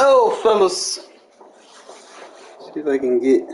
Oh, fellas. See if I can get.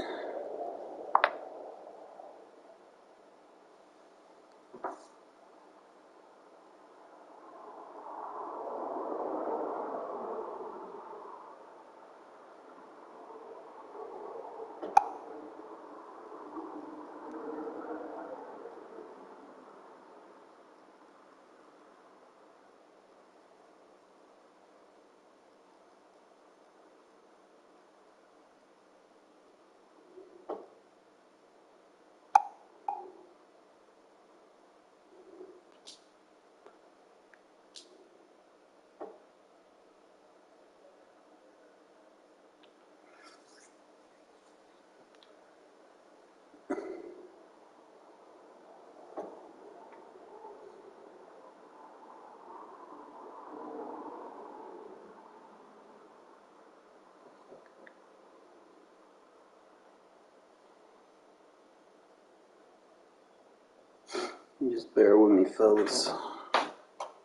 Just bear with me, fellas.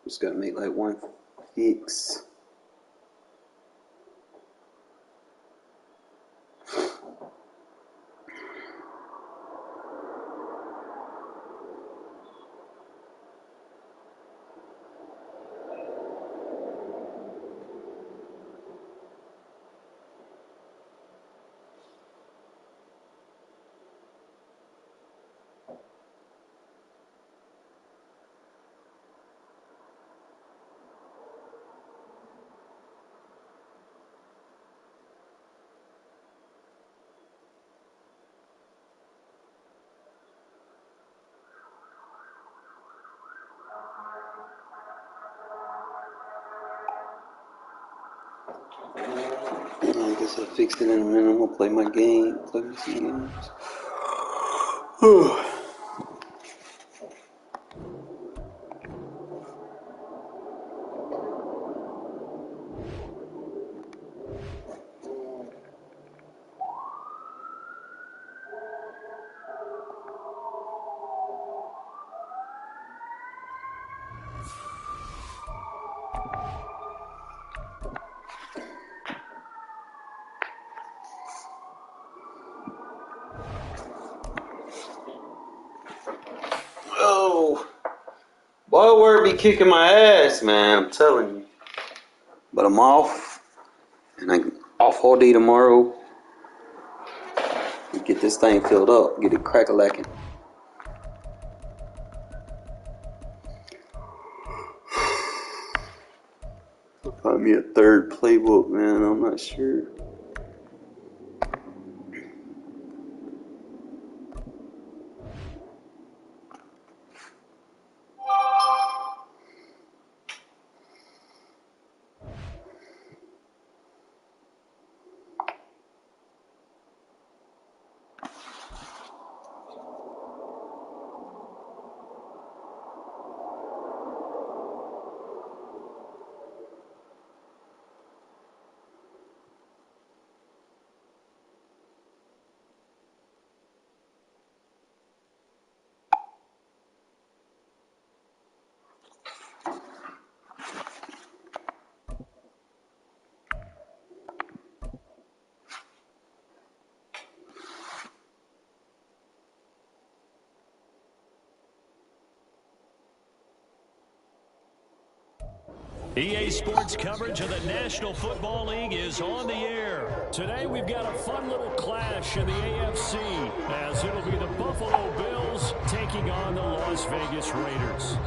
Just gotta make like one fix. I guess I fixed it in a minute. I'm gonna play my game. Play me some games. Oh, boy, word be kicking my ass, man. I'm telling you. But I'm off, and I'm off all day tomorrow. Get this thing filled up, get it crack-a-lacking. I'll find me a third playbook, man. I'm not sure. EA Sports coverage of the National Football League is on the air. Today we've got a fun little clash in the AFC as it'll be the Buffalo Bills taking on the Las Vegas Raiders.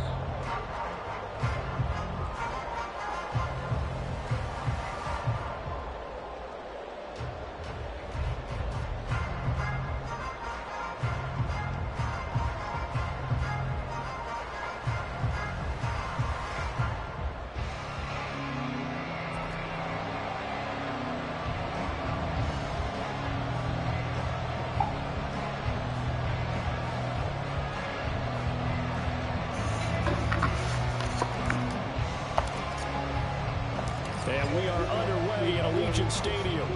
And we are underway at Allegiant Stadium.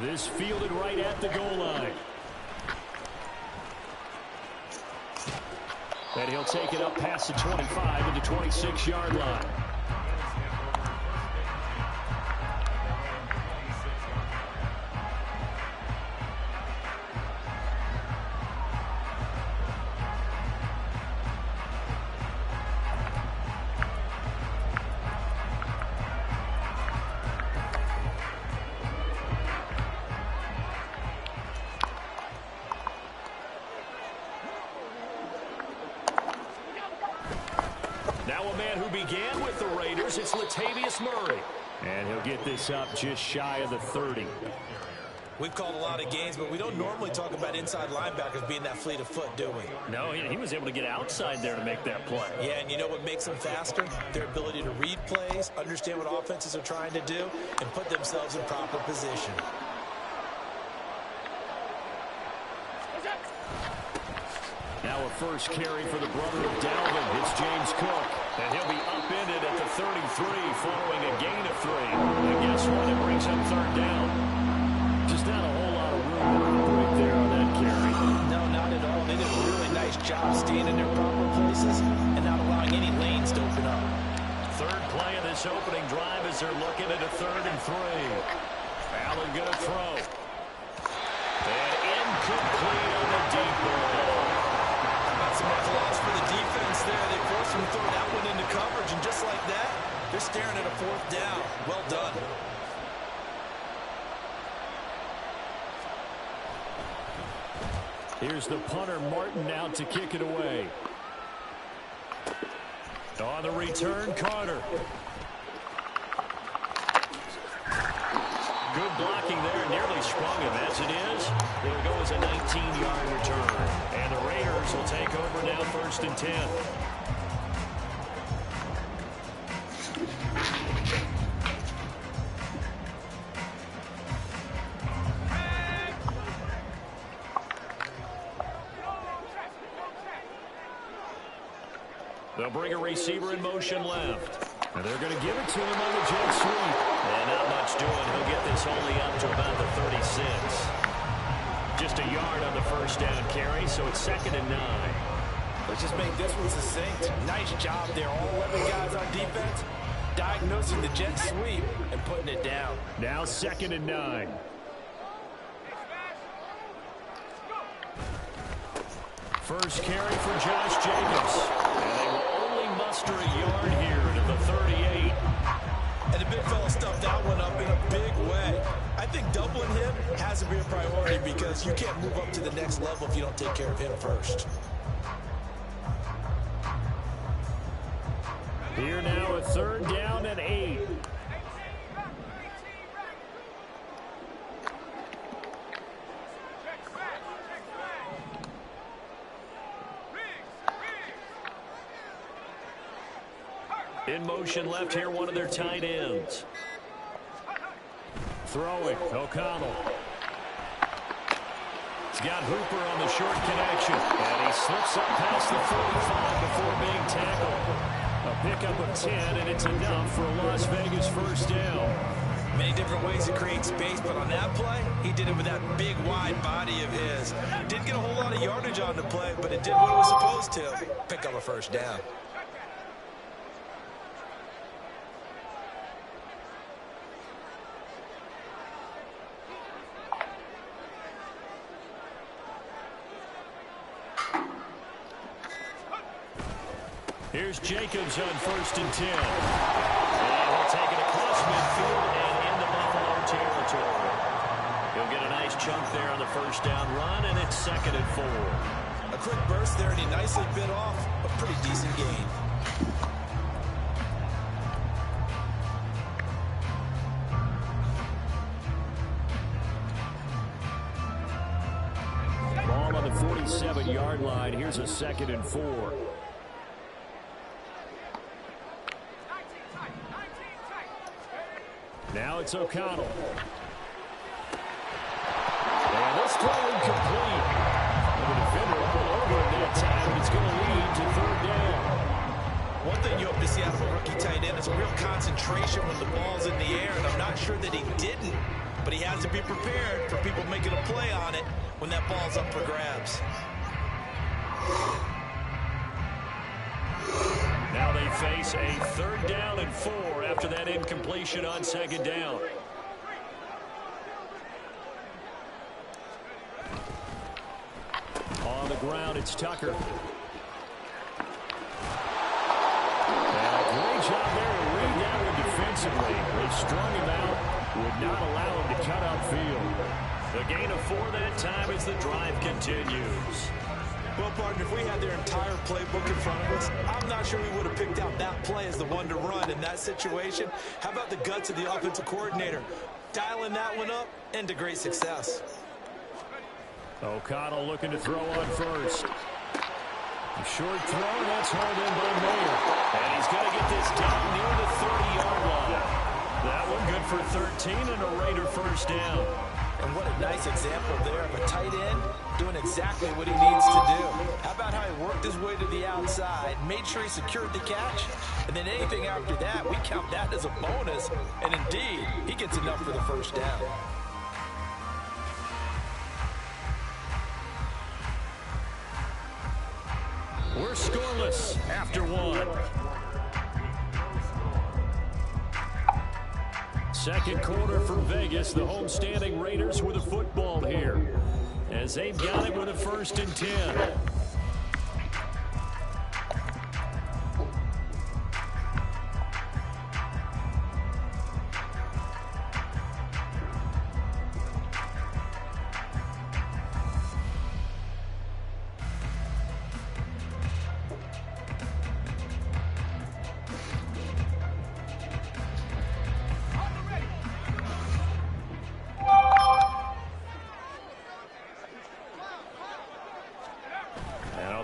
This fielded right at the goal line. And he'll take it up past the 25 to the 26-yard line. Now a man who began with the Raiders, it's Latavius Murray. And he'll get this up just shy of the 30. We've called a lot of games, but we don't normally talk about inside linebackers being that fleet of foot, do we? No, he was able to get outside there to make that play. Yeah, and you know what makes them faster? Their ability to read plays, understand what offenses are trying to do, and put themselves in proper position. Now a first carry for the brother of Dalvin. It's James Cook. And he'll be upended at the 33 following a gain of 3. And guess what? It brings up third down. Just not a whole lot of room to operate there on that carry. No, not at all. They did a really nice job staying in their proper places and not allowing any lanes to open up. Third play of this opening drive as they're looking at a 3rd and 3. Allen going to throw. And incomplete on the deep ball. Some applause for the defense there. They forced him to throw that one into coverage, and just like that, they're staring at a 4th down. Well done. Here's the punter, Martin, out to kick it away. On the return, Carter. Good blocking there, nearly sprung him. As it is, it'll go as a 19-yard return. And the Raiders will take over now 1st and 10. They'll bring a receiver in motion left. And they're going to give it to him on the jet sweep. And not much doing. He'll get this only up to about the 36. Just a yard on the first down carry, so it's 2nd and 9. Let's just make this one succinct. Nice job there. All 11 guys on defense diagnosing the jet sweep and putting it down. Now 2nd and 9. First carry for Josh Jacobs. And they will only muster a yard here to the 38. And the big fella stuffed that one up in a big way. I think doubling him has to be a priority because you can't move up to the next level if you don't take care of him first. Here now a 3rd down and 8. In motion left here, one of their tight ends. Throwing, O'Connell. He's got Hooper on the short connection. And he slips up past the 45 before being tackled. A pickup of 10, and it's enough for a Las Vegas first down. Many different ways to create space, but on that play, he did it with that big, wide body of his. Didn't get a whole lot of yardage on the play, but it did what it was supposed to. Pick up a first down. Here's Jacobs on 1st and 10. And he'll take it across midfield and into Buffalo territory. He'll get a nice chunk there on the first down run, and it's 2nd and 4. A quick burst there, and he nicely bit off a pretty decent gain. Ball on the 47-yard line. Here's a 2nd and 4. Now it's O'Connell. And this throw incomplete. The defender all over him that time, and it's going to lead to 3rd down. One thing you hope to see out of a rookie tight end is a real concentration when the ball's in the air, and I'm not sure that he didn't, but he has to be prepared for people making a play on it when that ball's up for grabs. Now they face a 3rd down and 4 after that incompletion on 2nd down. On the ground, it's Tucker. And a great job there to read that one defensively. They strung him out, would not allow him to cut upfield. The gain of 4 that time as the drive continues. Well, partner, if we had their entire playbook in front of us, I'm not sure we would have picked out that play as the one to run in that situation. How about the guts of the offensive coordinator? Dialing that one up into great success. O'Connell looking to throw on first. A short throw, that's hauled in by Mayer. And he's going to get this down near the 30-yard line. That one good for 13 and a Raider first down. And what a nice example there of a tight end doing exactly what he needs to do. How about how he worked his way to the outside, made sure he secured the catch, and then anything after that, we count that as a bonus. And indeed, he gets enough for the first down. We're scoreless after one. Second quarter for Vegas. The homestanding Raiders with a football here, as they've got it with a 1st and 10.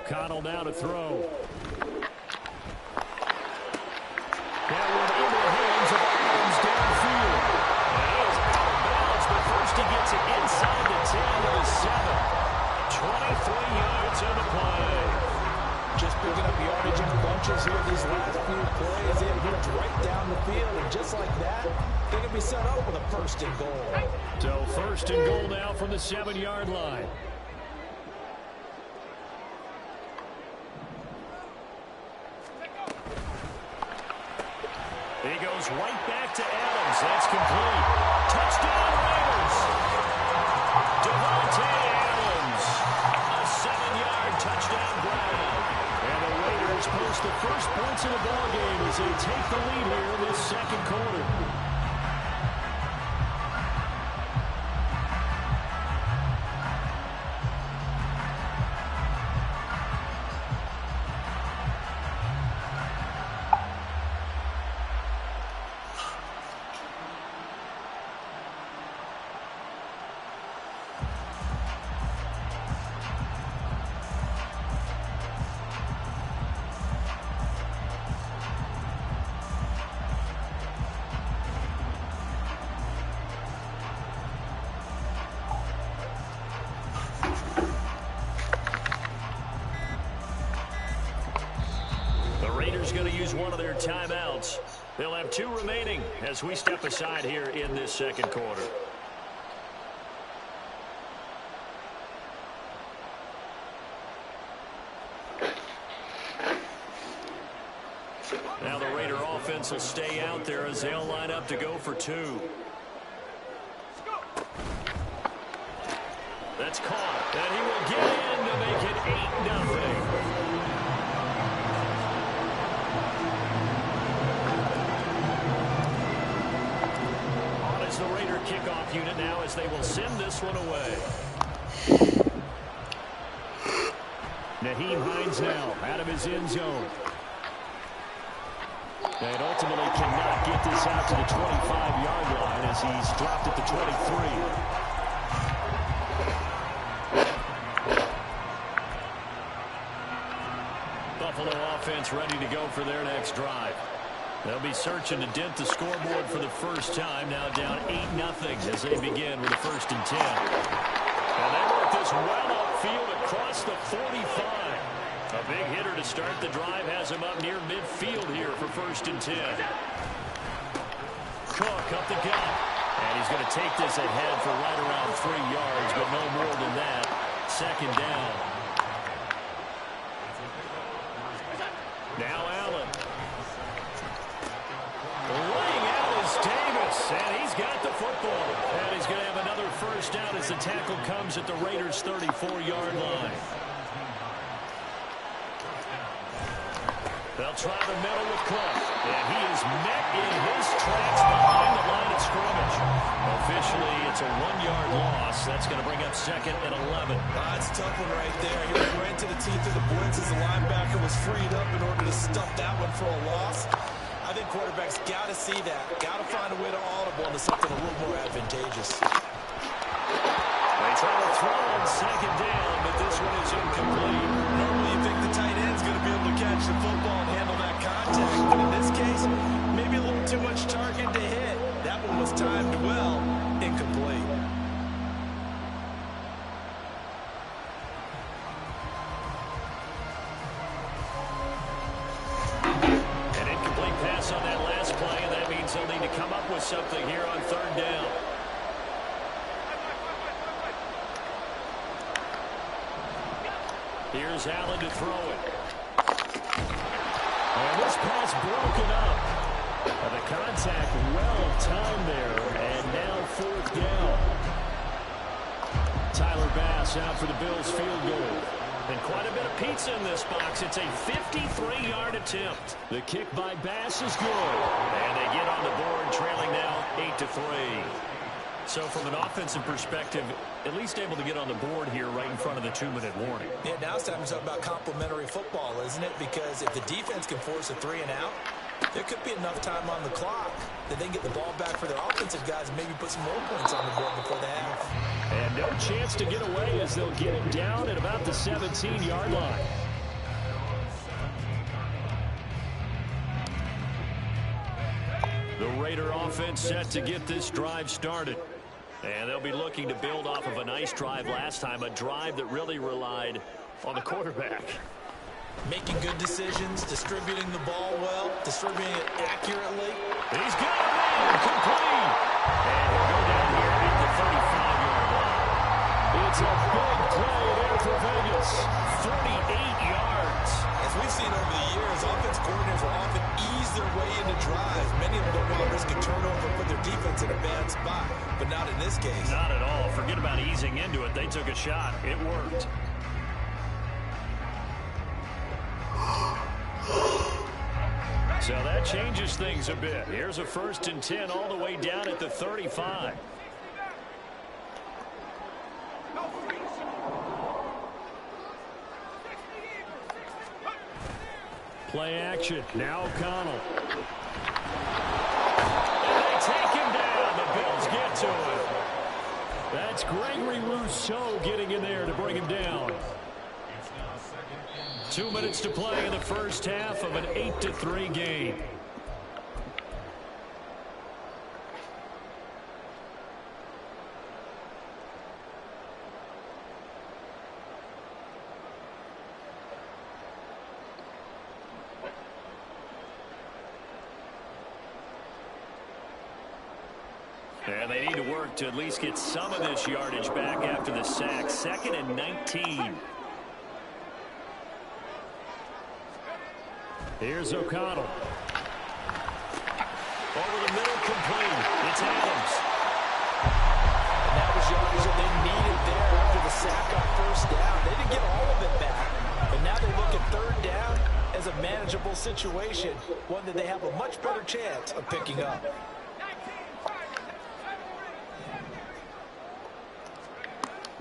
O'Connell now to throw. That one in the hands of Adams downfield. And he is out of bounds, but first he gets it inside the 10 to the 7. 23 yards on the play. Just picking up yardage in bunches here these last few plays. They have moved right down the field, and just like that, they can be set up with a 1st and goal. So 1st and goal now from the 7-yard line. He goes right back to Adams. That's complete. Touchdown, Raiders. Devontae Adams. A 7-yard touchdown grab. And the Raiders post the first points of the ballgame as they take the lead here in this second quarter. Going to use one of their timeouts. They'll have 2 remaining as we step aside here in this second quarter. Now the Raider offense will stay out there as they'll line up to go for 2. That's caught, and he will get in to make it 8-0. The Raider kickoff unit now as they will send this one away. Nyheim Hines now out of his end zone. And ultimately cannot get this out to the 25-yard line as he's dropped at the 23. Buffalo offense ready to go for their next drive. They'll be searching to dent the scoreboard for the first time. Now down 8-0 as they begin with a 1st and 10. And they work this well upfield across the 45. A big hitter to start the drive has him up near midfield here for 1st and 10. Cook up the gut. And he's going to take this ahead for right around 3 yards, but no more than that. 2nd down. Now Allen. Laying out is Davis, and he's got the football. And he's going to have another first down as the tackle comes at the Raiders' 34-yard line. They'll try the middle with Cook. And he is met in his tracks behind the line of scrimmage. Officially, it's a 1-yard loss. That's going to bring up 2nd and 11. That's a tough one right there. He went right to the teeth of the blitz as the linebacker was freed up in order to stuff that one for a loss. I think quarterbacks got to see that. Got to find a way to audible into something a little more advantageous. They try to throw on 2nd down, but this one is incomplete. Normally you think the tight end's going to be able to catch the football and handle that contact, but in this case, maybe a little too much target to hit. That one was timed well, incomplete. An incomplete pass on that last play, and that means they'll need to come up with something here on 3rd down. Here's Allen to throw it. And this pass broken up. The contact well timed there. And now 4th down. Tyler Bass out for the Bills field goal. And quite a bit of pizza in this box. It's a 53-yard attempt. The kick by Bass is good. And they get on the board trailing now 8-3. So from an offensive perspective, at least able to get on the board here right in front of the 2-minute warning. Yeah, now it's time to talk about complementary football, isn't it? Because if the defense can force a 3-and-out, there could be enough time on the clock that they can get the ball back for their offensive guys and maybe put some more points on the board before the half. And no chance to get away as they'll get him down at about the 17-yard line. The Raider offense set to get this drive started. And they'll be looking to build off of a nice drive last time, a drive that really relied on the quarterback. Making good decisions, distributing the ball well, distributing it accurately. He's got it, man, complete. And he'll go down here at the 35-yard line. It's a big play there for Vegas. 38 yards. As we've seen over the years, offensive coordinators will often ease their way into drives. Many of them don't want to risk a turnover and put their defense in a bad spot, but not in this case. Not at all. Forget about easing into it. They took a shot. It worked. So that changes things a bit. Here's a 1st and 10 all the way down at the 35. Play action. Now O'Connell. And they take him down. The Bills get to him. That's Gregory Rousseau getting in there to bring him down. 2 minutes to play in the first half of an 8-3 game. And they need to work to at least get some of this yardage back after the sack. 2nd and 19. Here's O'Connell. Over the middle, complete. It's Adams. And that was yardage that they needed there after the sack on 1st down. They didn't get all of it back, but now they look at 3rd down as a manageable situation, one that they have a much better chance of picking up.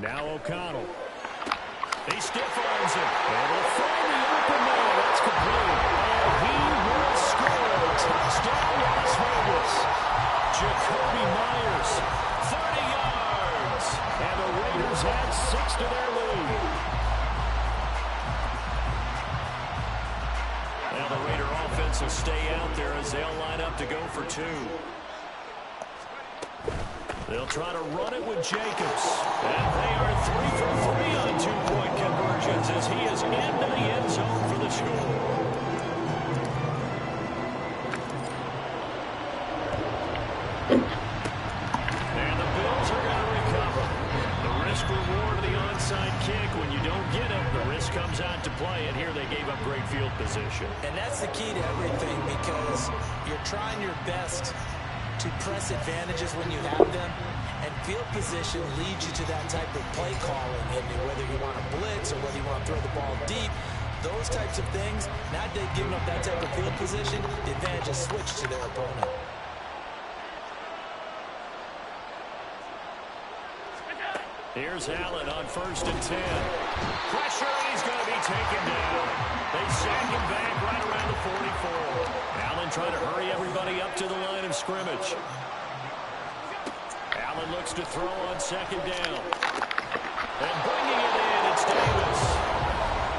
Now O'Connell. He stiff-arms it. And will find the open man. That's complete. And he will score. Touchdown, Las Vegas. Jacoby Myers, 30 yards. And the Raiders add 6 to their lead. Now the Raider offense will stay out there as they'll line up to go for 2. They'll try to run it with Jacobs. And they are 3 for 3 on 2-point conversions as he is into the end zone for the score. And the Bills are going to recover. The risk-reward of the onside kick. When you don't get it, the risk comes out to play. And here they gave up great field position. And that's the key to everything, because you're trying your best to press advantages when you have them, and field position leads you to that type of play calling. And whether you want to blitz or whether you want to throw the ball deep, those types of things, now that they've given up that type of field position, the advantage has switched to their opponent. Here's Allen on 1st and 10. Pressure, and he's going to be taken down. They sack him back right around the 44. Allen trying to hurry everybody up to the line of scrimmage. Allen looks to throw on 2nd down. And bringing it in, it's Davis.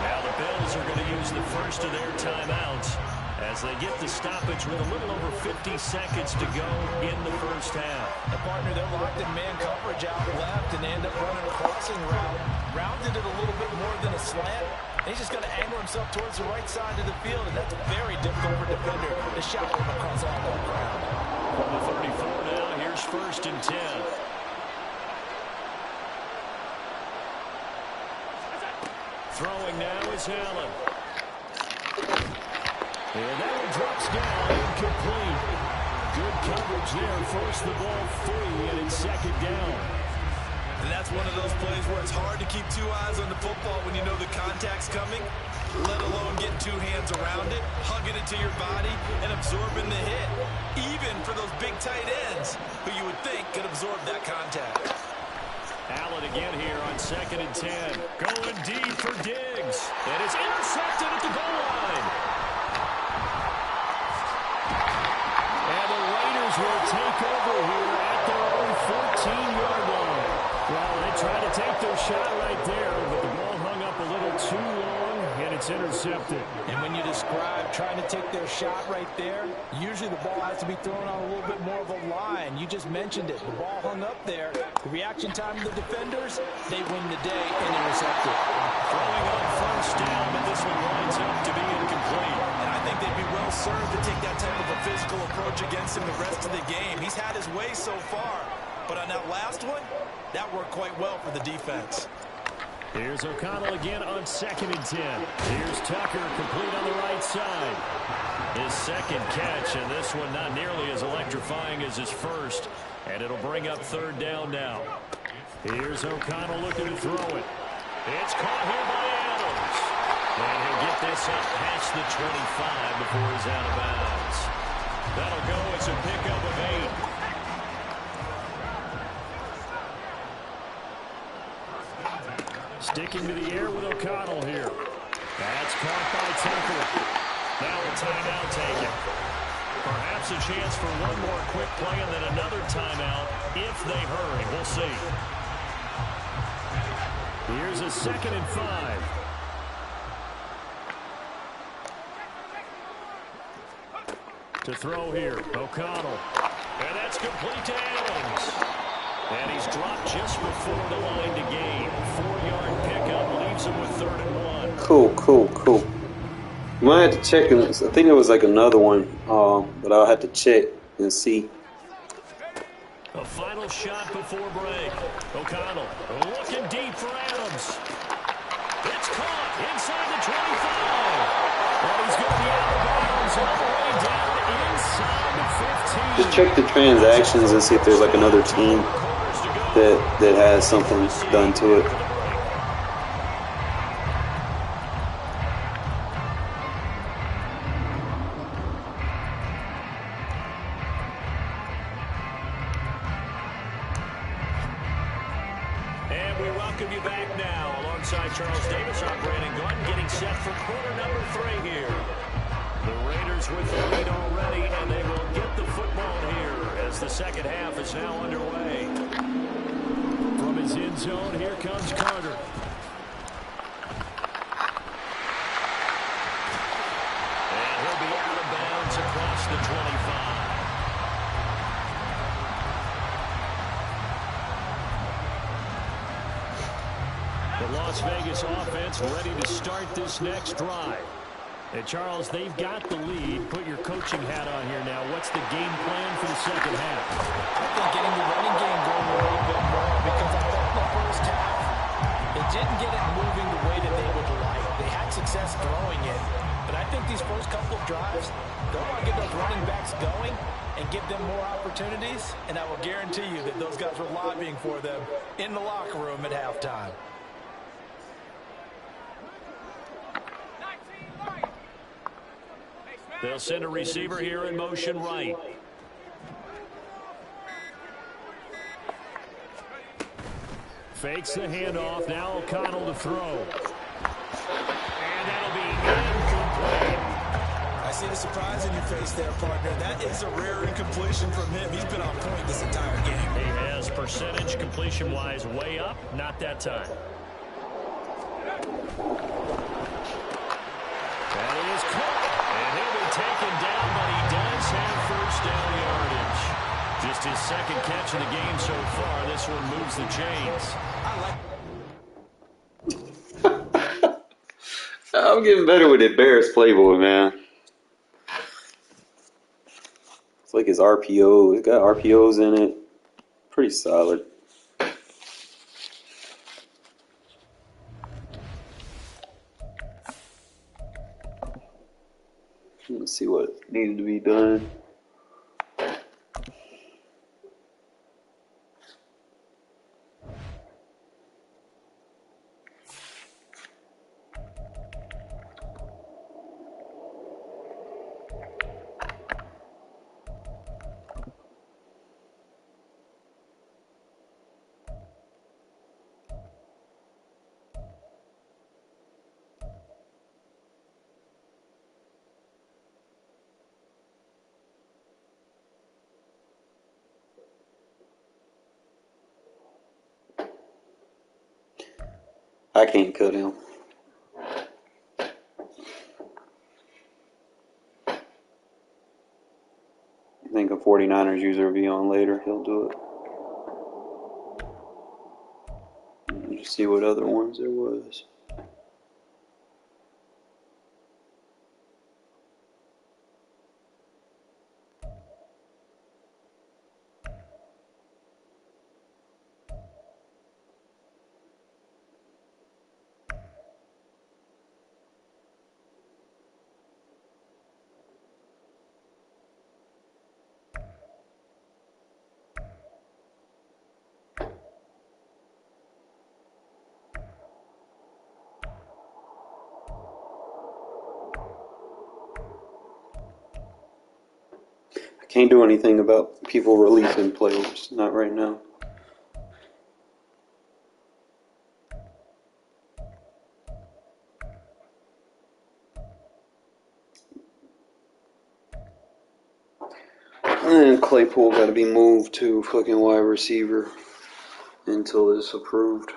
Now the Bills are going to use the first of their timeouts as they get the stoppage with a little over 50 seconds to go in the first half. The partner, they're locked in man coverage out left and end up running a crossing route. Rounded it a little bit more than a slant. He's just going to angle himself towards the right side of the field, and that's very difficult for a defender to shadow him across all that ground. From the 34 now, here's 1st and 10. Throwing now is Allen. And that one drops down, incomplete. Good coverage there, forced the ball free, and it's 2nd down. And that's one of those plays where it's hard to keep 2 eyes on the football when you know the contact's coming, let alone getting 2 hands around it, hugging it to your body, and absorbing the hit, even for those big tight ends who you would think could absorb that contact. Allen again here on 2nd and 10. Going deep for Diggs. And it's intercepted at the goal line. And the Raiders will take over here at their own 14-yard line. Well, they tried to take their shot right there, but the ball hung up a little too long, and it's intercepted. And when you describe trying to take their shot right there, usually the ball has to be thrown on a little bit more of a line. You just mentioned it. The ball hung up there. The reaction time of the defenders, they win the day and intercept it. Throwing on 1st down, but this one winds up to be incomplete. And I think they'd be well served to take that type of a physical approach against him the rest of the game. He's had his way so far, but on that last one, that worked quite well for the defense. Here's O'Connell again on 2nd and 10. Here's Tucker, complete on the right side. His 2nd catch, and this one not nearly as electrifying as his first. And it'll bring up 3rd down now. Here's O'Connell looking to throw it. It's caught here by Adams. And he'll get this up past the 25 before he's out of bounds. That'll go as a pickup of 8. Sticking to the air with O'Connell here. That's caught by Tucker. Now a timeout taken. Perhaps a chance for one more quick play and then another timeout if they hurry. We'll see. Here's a 2nd and 5. To throw here, O'Connell. And that's complete to Adams. And he's dropped just before the line to gain. 4-yard pickup leaves him with 3rd and 1. Cool. I might have to check. I think there was like another one, but I'll have to check and see. A final shot before break. O'Connell looking deep for Adams. It's caught inside the 25. And he's going to be out of bounds all the way down inside the 15. Just check the transactions and see if there's like another team that has something done to it. And we welcome you back now alongside Charles Davis. I'm Brandon Gordon getting set for quarter number 3 here. The Raiders with the lead already, and they will get the football here as the second half is now underway. From his end zone, here comes Carter. And he'll be out of bounds across the 25. The Las Vegas offense ready to start this next drive. And Charles, they've got the lead. Put your coaching hat on here now. What's the game plan for the second half? I think getting the running game going a little bit more, because I thought in the first half they didn't get it moving the way that they would like. They had success throwing it, but I think these first couple of drives, they'll want to get those running backs going and give them more opportunities, and I will guarantee you that those guys were lobbying for them in the locker room at halftime. They'll send a receiver here in motion right. Fakes the handoff. Now O'Connell to throw. And that'll be incomplete. I see the surprise in your face there, partner. That is a rare incompletion from him. He's been on point this entire game. He has percentage completion-wise way up. Not that time. That is caught. And he'll be taken down, but he does have first down yardage. Just his second catch of the game so far. This one moves the chains. I'm getting better with Embarrassed Playboy, man. It's like his RPO. It's got RPOs in it. Pretty solid. Let's see what needed to be done. I can't cut him. I think a 49ers user will be on later. He'll do it. Let me just see what other ones there was. Can't do anything about people releasing players. Not right now. And Claypool got to be moved to fucking wide receiver until it's approved.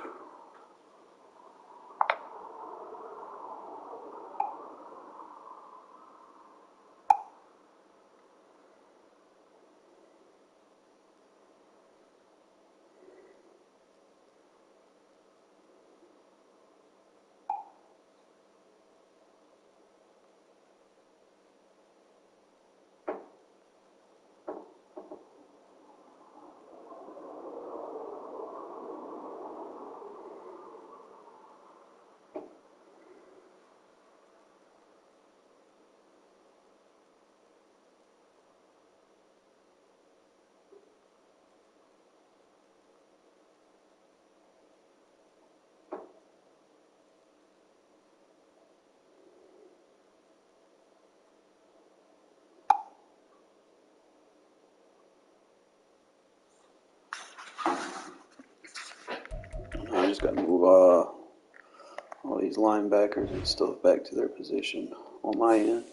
I just got to move all these linebackers and stuff back to their position on my end.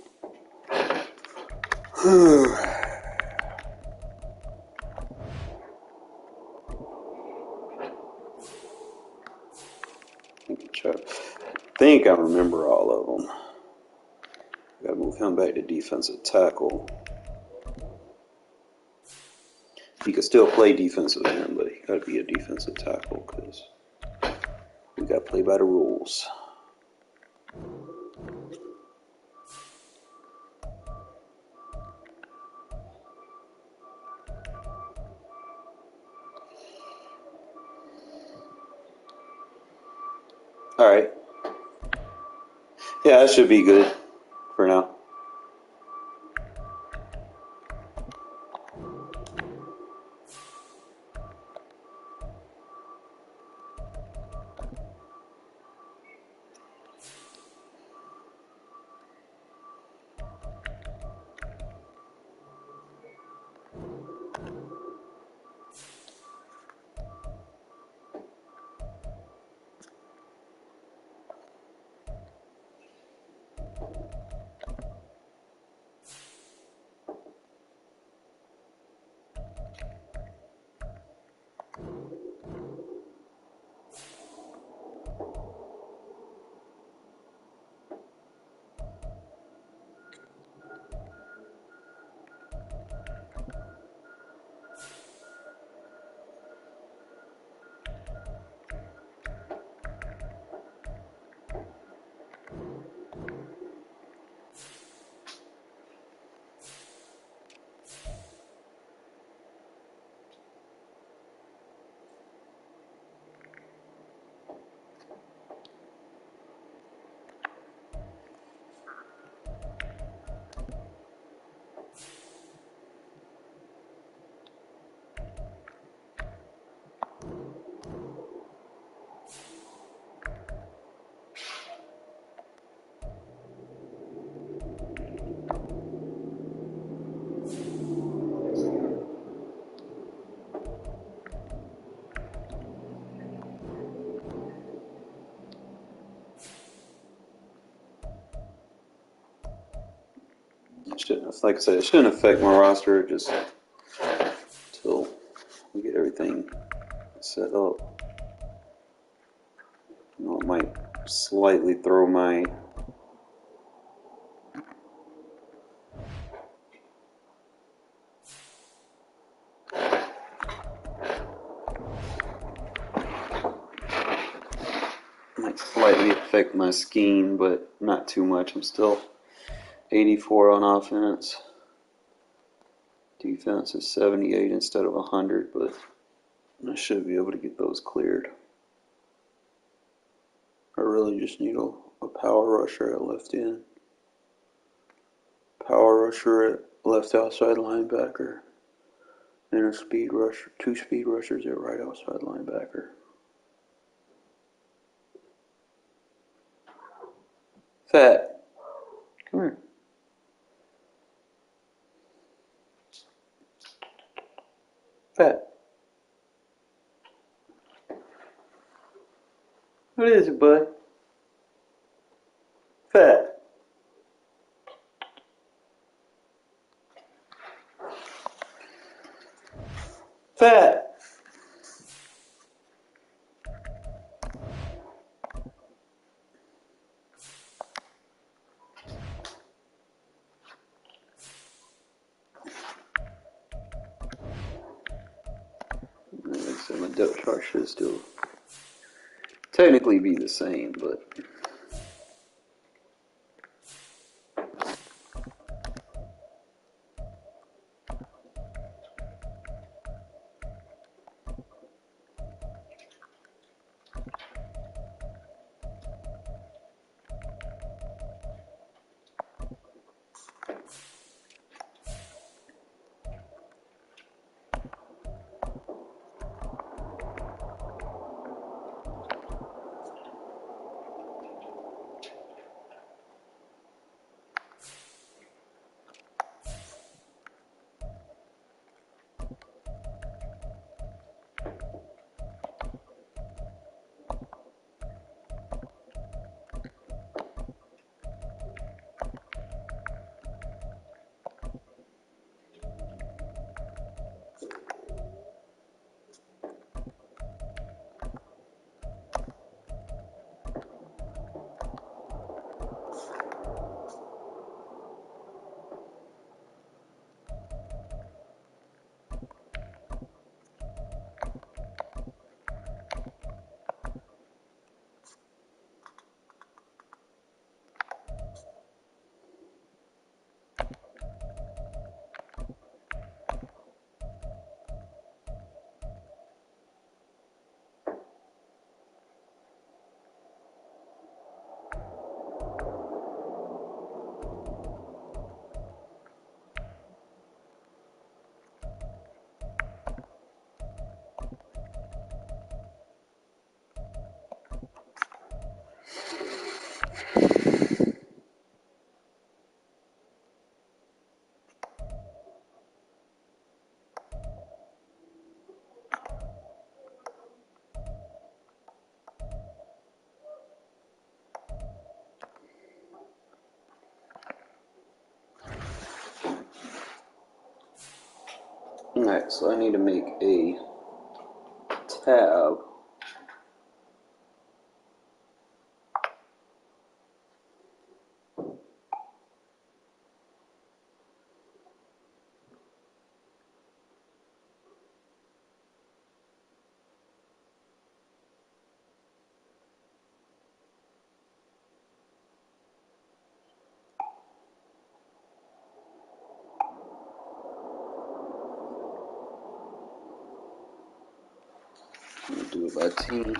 I think I remember all of them. I got to move him back to defensive tackle. He could still play defensive end, but he got to be a defensive tackle because we got to play by the rules. All right. Yeah, that should be good for now. shouldn't, like I said, it shouldn't affect my roster just until we get everything set up. You know, it might slightly throw my slightly affect my scheme, but not too much. I'm still 84 on offense. Defense is 78 instead of 100, but I should be able to get those cleared. I really just need a power rusher at left end, power rusher at left outside linebacker, and a speed rusher, 2 speed rushers at right outside linebacker. Fat, come here. Fat. What is it, bud? Fat. Fat. Like I said, my depth chart should still technically be the same, but alright, so I need to make a tab. I'm gonna do it by team.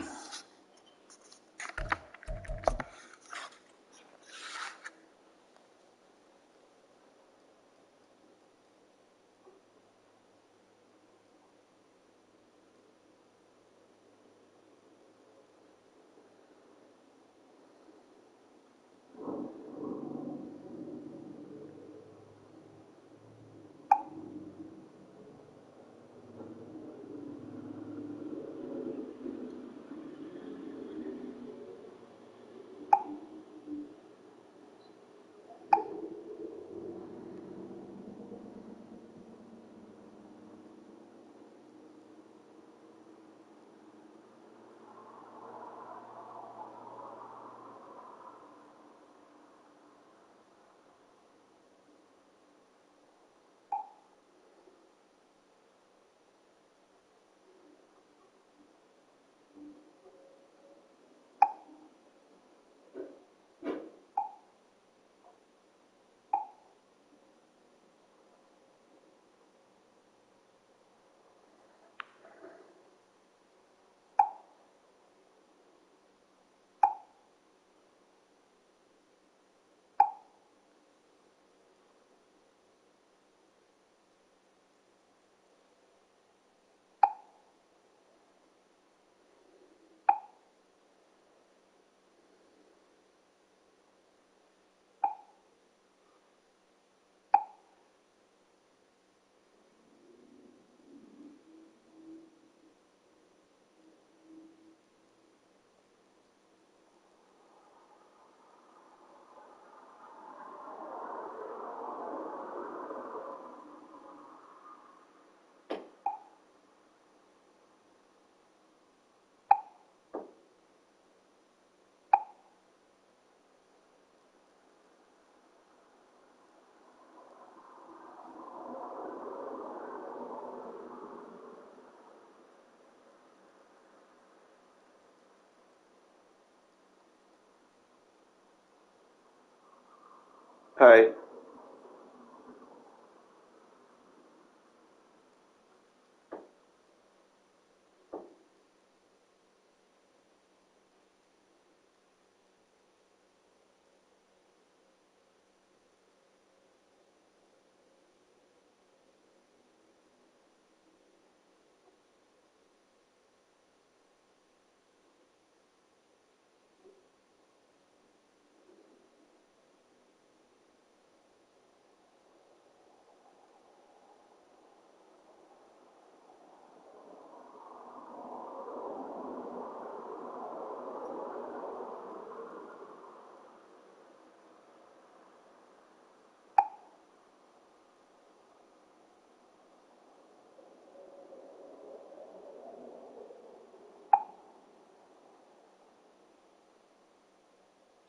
All right.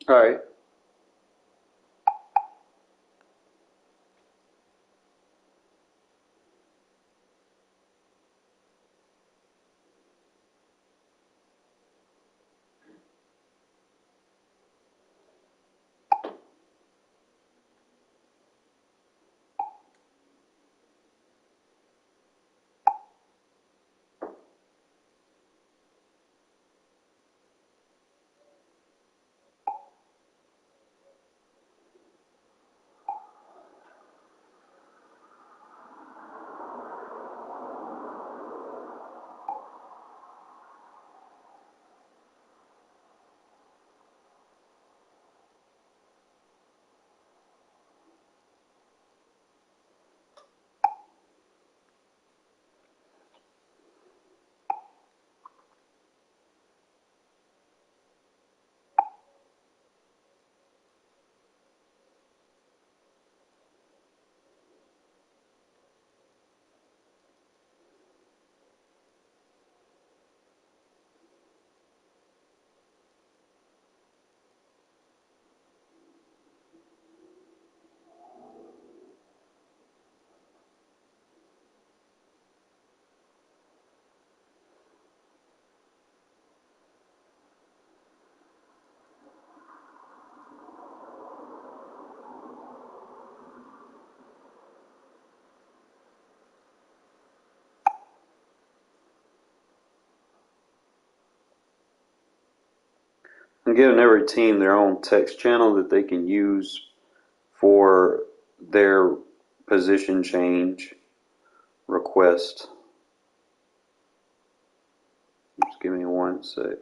All right. I'm giving every team their own text channel that they can use for their position change request. Just give me one sec.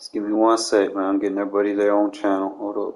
Just give me 1 sec, man. I'm getting everybody their own channel. Hold up.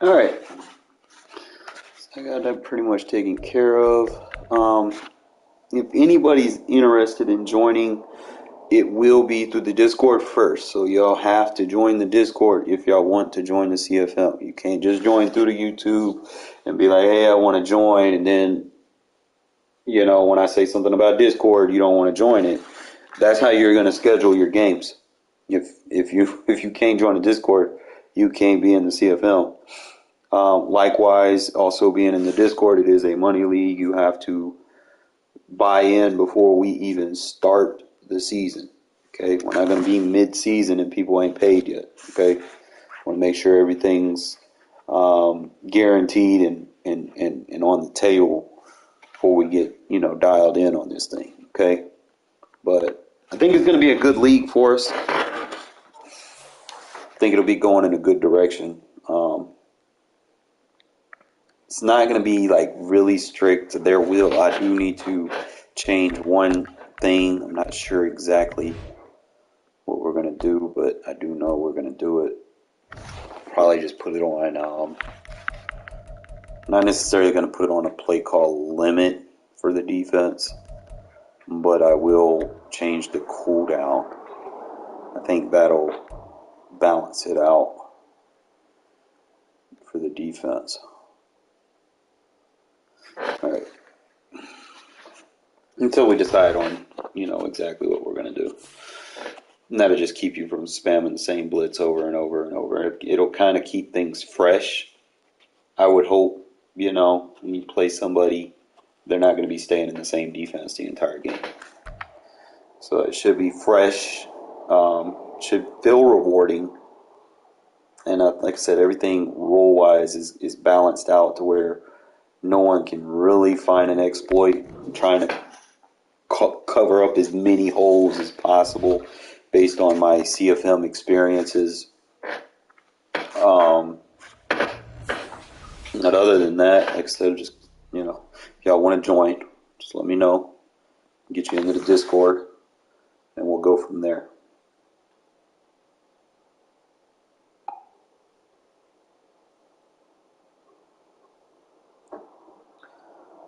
All right. I got that pretty much taken care of. If anybody's interested in joining, it will be through the Discord first. So y'all have to join the Discord if y'all want to join the CFM. You can't just join through the YouTube and be like, hey, I want to join. And then, when I say something about Discord, you don't want to join it. That's how you're going to schedule your games. If you can't join the Discord, you can't be in the CFM. Likewise, also being in the Discord, it is a money league. You have to buy in before we even start the season. Okay, we're not going to be mid-season and people ain't paid yet. Okay, want to make sure everything's guaranteed and on the table before we get dialed in on this thing. Okay, but I think it's going to be a good league for us. I think it'll be going in a good direction. It's not going to be like really strict. I do need to change one thing. I'm not sure exactly what we're going to do, but I do know we're going to do it. Probably just put it on, not necessarily going to put it on a play call limit for the defense, but I will change the cooldown. I think that'll balance it out for the defense. All right. Until we decide on, exactly what we're going to do. And that'll just keep you from spamming the same blitz over and over and over. It'll kind of keep things fresh. I would hope, when you play somebody, they're not going to be staying in the same defense the entire game. So it should be fresh, should feel rewarding. And like I said, everything role-wise is balanced out to where no one can really find an exploit. I'm trying to cover up as many holes as possible based on my CFM experiences. But other than that, like I said, just, if y'all want to join, just let me know. Get you into the Discord, and we'll go from there.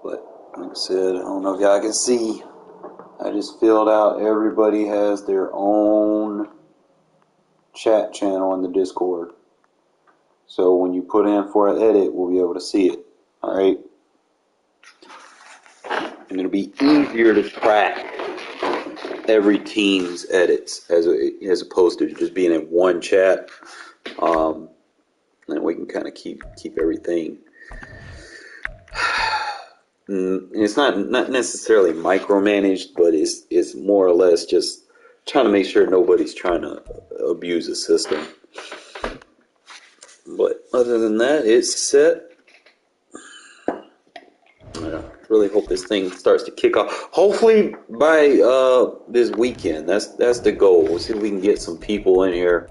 But like I said, I don't know if y'all can see, I just filled out everybody has their own chat channel in the Discord. So when you put in for an edit, we'll be able to see it. Alright? And it'll be easier to track every team's edits as opposed to just being in one chat. And we can kind of keep everything. It's not necessarily micromanaged, but it's more or less just trying to make sure nobody's trying to abuse the system. But other than that, it's set. I really hope this thing starts to kick off. Hopefully by this weekend. That's the goal. We'll see if we can get some people in here.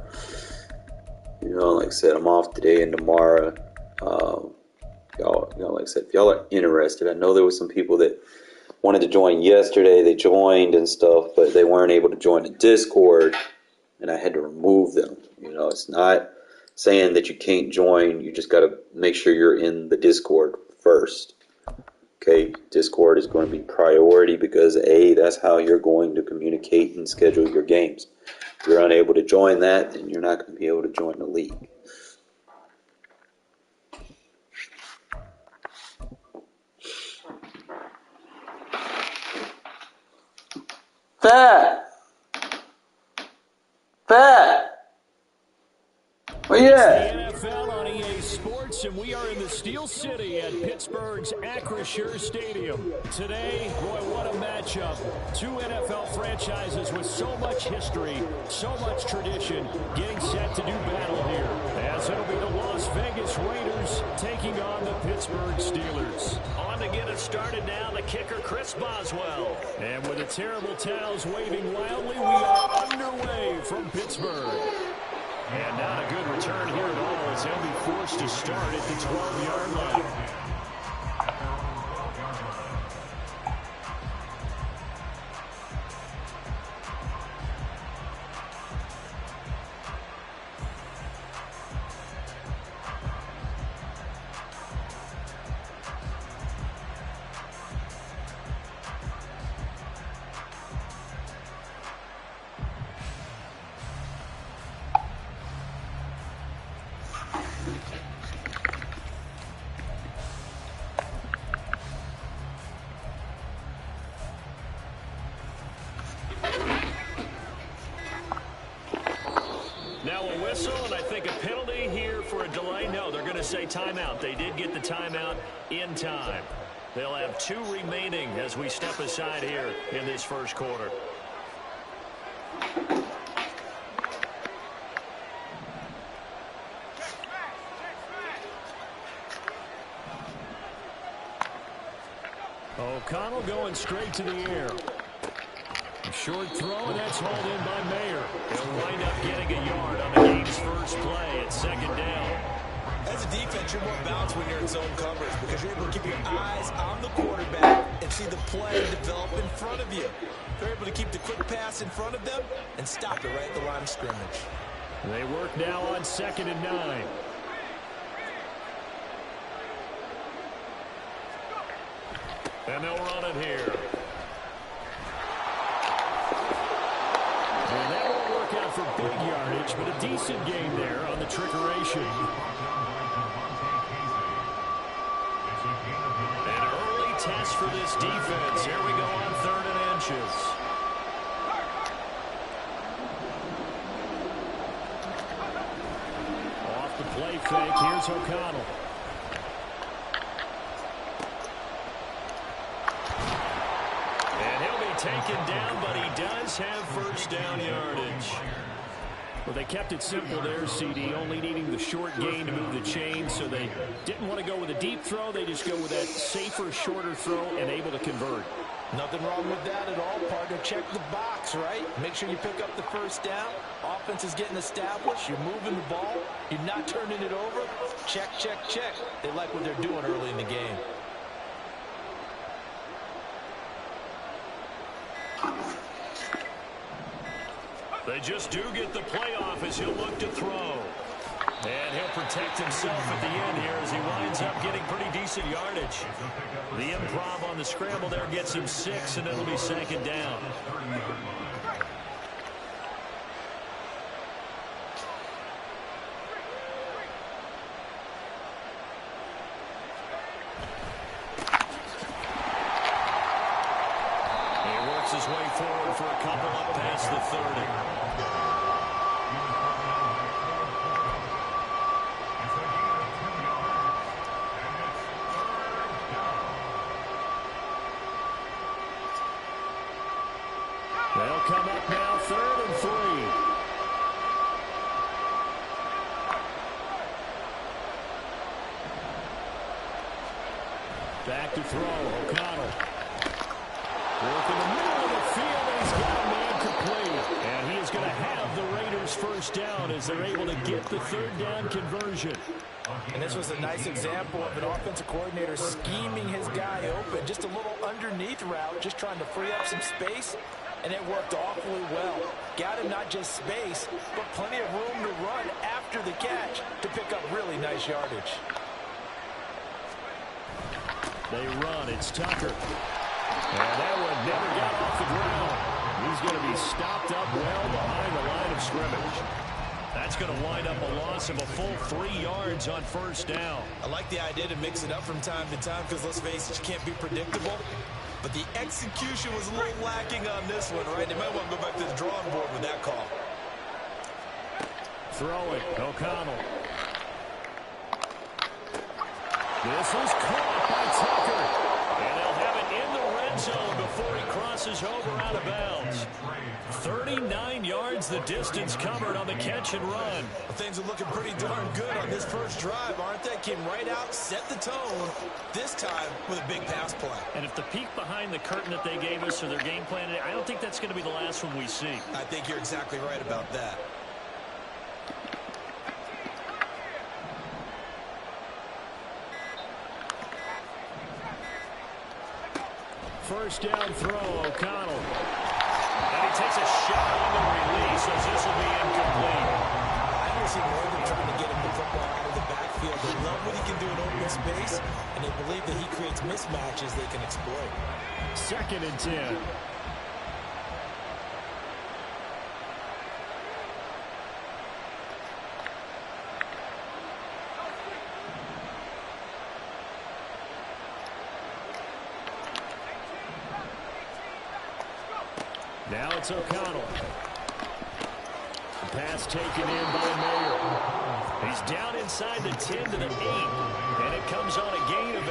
Like I said, I'm off today and tomorrow. Y'all, like I said, if y'all are interested, I know there were some people that wanted to join yesterday. They joined and stuff, but they weren't able to join the Discord, and I had to remove them. It's not saying that you can't join. You just got to make sure you're in the Discord first. Okay, Discord is going to be priority because that's how you're going to communicate and schedule your games. If you're unable to join that, then you're not going to be able to join the league. Fat! Where you at? It's the NFL on EA Sports, and we are in the Steel City at Pittsburgh's Acrisure Stadium. Today, boy, what a matchup. Two NFL franchises with so much history, so much tradition, getting set to do battle here. As it'll be the Las Vegas Raiders taking on the Pittsburgh Steelers. On to get it started now, the kicker, Chris Boswell. And with the terrible towels waving wildly, we are underway from Pittsburgh. And not a good return here at all as they'll be forced to start at the 12-yard line. Now a whistle, and I think a penalty here for a delay. No, they're going to say timeout. They did get the timeout in time. They'll have 2 remaining as we step aside here in this first quarter. O'Connell going straight to the air. Short throw, and that's hauled in by Mayer. He'll wind up getting a yard on the game's first play at second down. As a defense, you're more balanced when you're in zone coverage because you're able to keep your eyes on the quarterback and see the play develop in front of you. You're able to keep the quick pass in front of them and stop it right at the line of scrimmage. They work now on 2nd and 9. And they'll run it here. And that won't work out for big yardage, but a decent gain there on the trickeration. An early test for this defense. Here we go on 3rd and inches. Off the play fake, here's O'Connell. Taken down, but he does have first down yardage. Well, they kept it simple there, CD, only needing the short gain to move the chain, so they didn't want to go with a deep throw. They just go with that safer, shorter throw and able to convert. Nothing wrong with that at all, partner. Check the box, right? Make sure you pick up the first down. Offense is getting established. You're moving the ball. You're not turning it over. Check, check, check. They like what they're doing early in the game. They just do get the playoff as he'll look to throw. And he'll protect himself at the end here as he winds up getting pretty decent yardage. The improv on the scramble there gets him 6, and it'll be 2nd down. He works his way forward for a couple up past the 30. They'll come up now, 3rd and 3. Back to throw, O'Connell. Work in the middle of the field, and he's got a man complete. And he is going to have the Raiders first down as they're able to get the 3rd down conversion. And this was a nice example of an offensive coordinator scheming his guy open. Just a little underneath route, just trying to free up some space. And it worked awfully well. Got him not just space, but plenty of room to run after the catch to pick up really nice yardage. They run. It's Tucker. And that one never got off the ground. He's going to be stopped up well behind the line of scrimmage. That's going to wind up a loss of a full 3 yards on first down. I like the idea to mix it up from time to time because, let's face it, you can't be predictable. But the execution was a little lacking on this one, right? They might want to go back to the drawing board with that call. Throw it. O'Connell. This is caught by Tucker. And they'll have it in the red zone before he crosses over out of bounds. 39 yards the distance covered on the catch and run. Well, things are looking pretty darn good on this first drive, aren't they? Came right out, set the tone, this time with a big pass play. And if the peek behind the curtain that they gave us or their game plan, I don't think that's going to be the last one we see. I think you're exactly right about that. First down throw, O'Connell. And he takes a shot on the release as this will be incomplete. I don't see more than trying to get him the football out of the backfield. They love what he can do in open space, and they believe that he creates mismatches they can exploit. 2nd and 10. Now it's O'Connell. Pass taken in by Mayer. He's down inside the 10 to the 8. And it comes on a gain of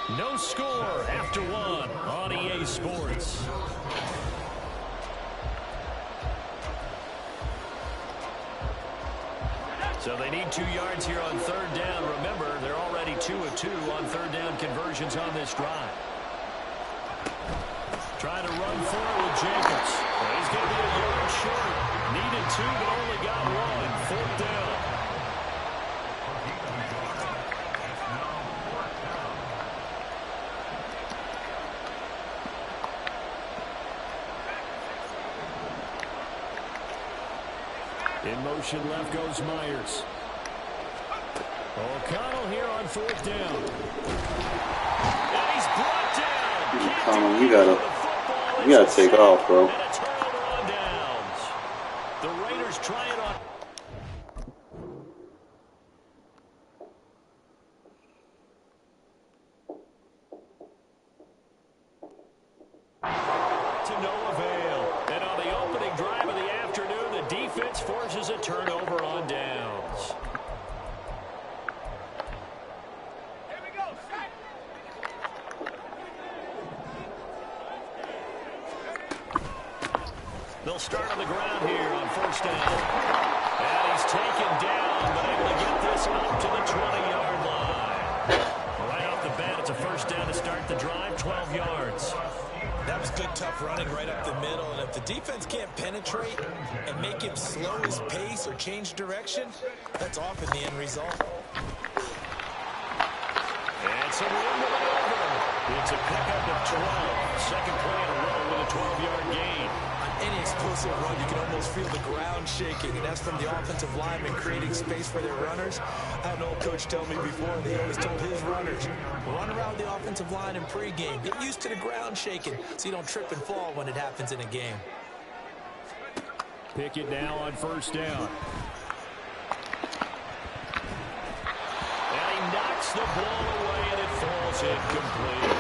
8. No score after 1 on EA Sports. So they need 2 yards here on 3rd down. Remember, they're already 2 of 2 on 3rd down conversions on this drive. Trying to run forward with Jacobs. Well, he's going to be a yard short. Needed 2, but only got 1. 4th down. In motion left goes Myers. O'Connell here on 4th down. And he's brought down. O'Connell, you gotta take off, bro. And a turnover on downs. The Raiders try it on. To no avail. And on the opening drive of the afternoon, the defense forces a turnover on downs. They'll start on the ground here on 1st down. And he's taken down, but able to get this up to the 20-yard line. Right off the bat, it's a 1st down to start the drive, 12 yards. That was good, tough running right up the middle. And if the defense can't penetrate and make him slow his pace or change direction, that's often the end result. And some room to maneuver. It's a pickup of 12. Second play in a row with a 12-yard gain. On any explosive run, you can almost feel the ground shaking, and that's from the offensive linemen creating space for their runners. I had an old coach tell me before, they always told his runners, run around the offensive line in pregame. Get used to the ground shaking so you don't trip and fall when it happens in a game. Pickett now on 1st down. And he knocks the ball away, and it falls incomplete.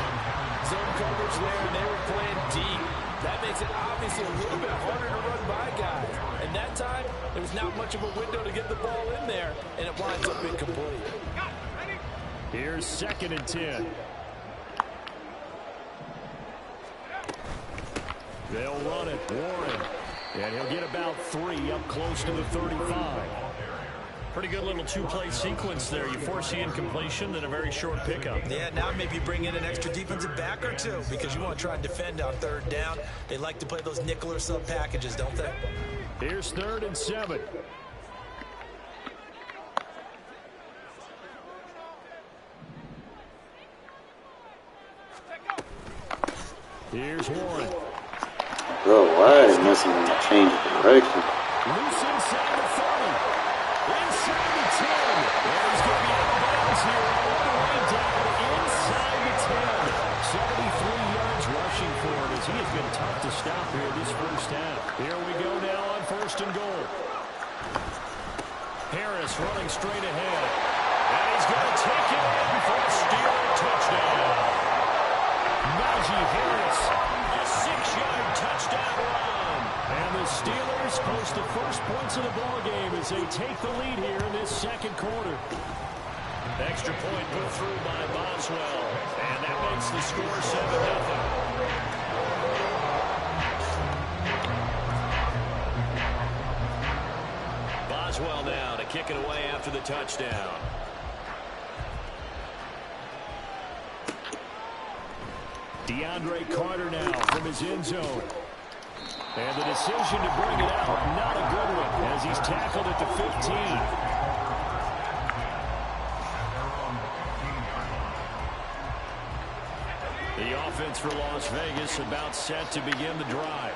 Zone coverage there, and they were playing deep. That makes it obviously a little bit harder to run by guys. And that time, there was not much of a window to get the ball in there, and it winds up incomplete. Here's 2nd and 10. They'll run it, Warren. And he'll get about 3 up close to the 35. Pretty good little 2-play sequence there. You force the incompletion, then a very short pickup. Yeah, now maybe bring in an extra defensive back or 2 because you want to try and defend on 3rd down. They like to play those nickel or sub packages, don't they? Here's 3rd and 7. Here's Warren. Bro, why is missing a change of direction? Loose inside the 30. Inside the 10. And he's going to be out of bounds here all the way down inside the 10. 73 yards rushing for him as he has been tough to stop here this 1st half. Here we go now on 1st and goal. Harris running straight ahead. And he's going to take it in for a Steeler touchdown. Najee Harris, a 6-yard touchdown run. And the Steelers post the first points of the ballgame as they take the lead here in this 2nd quarter. Extra point put through by Boswell. And that makes the score 7-0. Boswell now to kick it away after the touchdown. DeAndre Carter now from his end zone. And the decision to bring it out, not a good one, as he's tackled at the 15. The offense for Las Vegas about set to begin the drive.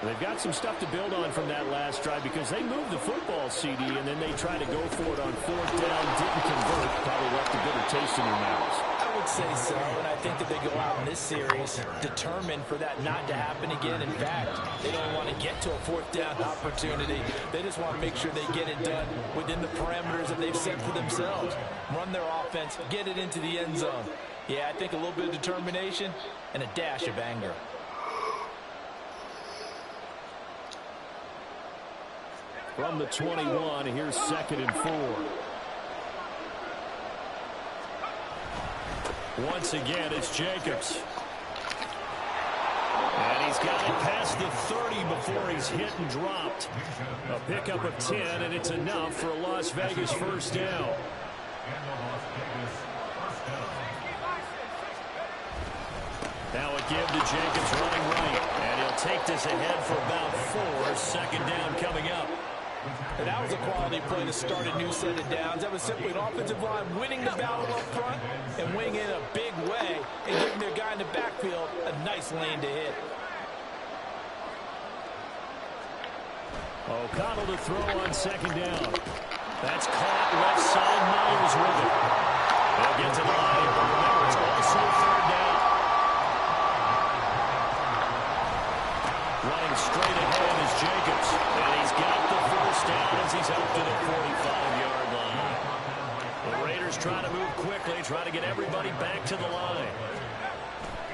They've got some stuff to build on from that last drive because they moved the football, CD, and then they tried to go for it on 4th down, didn't convert, probably left a bitter taste in their mouths. I would say so, and I think that they go out in this series, determined for that not to happen again. In fact, they don't want to get to a fourth down opportunity. They just want to make sure they get it done within the parameters that they've set for themselves. Run their offense, get it into the end zone. Yeah, I think a little bit of determination and a dash of anger. From the 21, here's 2nd and 4. Once again, it's Jacobs. And he's got it past the 30 before he's hit and dropped. A pickup of 10, and it's enough for a Las Vegas first down. Now a give to Jacobs running right. And he'll take this ahead for about 4. Second down coming up. And that was a quality play to start a new set of downs. That was simply an offensive line winning the battle up front and winning in a big way and giving their guy in the backfield a nice lane to hit. O'Connell to throw on 2nd down. That's caught left side. Myers with it. They'll get to the line. Remember, it's also 3rd down. Running straight ahead is Jacobs. And he's got the first down as he's up to the 45-yard line. The Raiders trying to move quickly, trying to get everybody back to the line.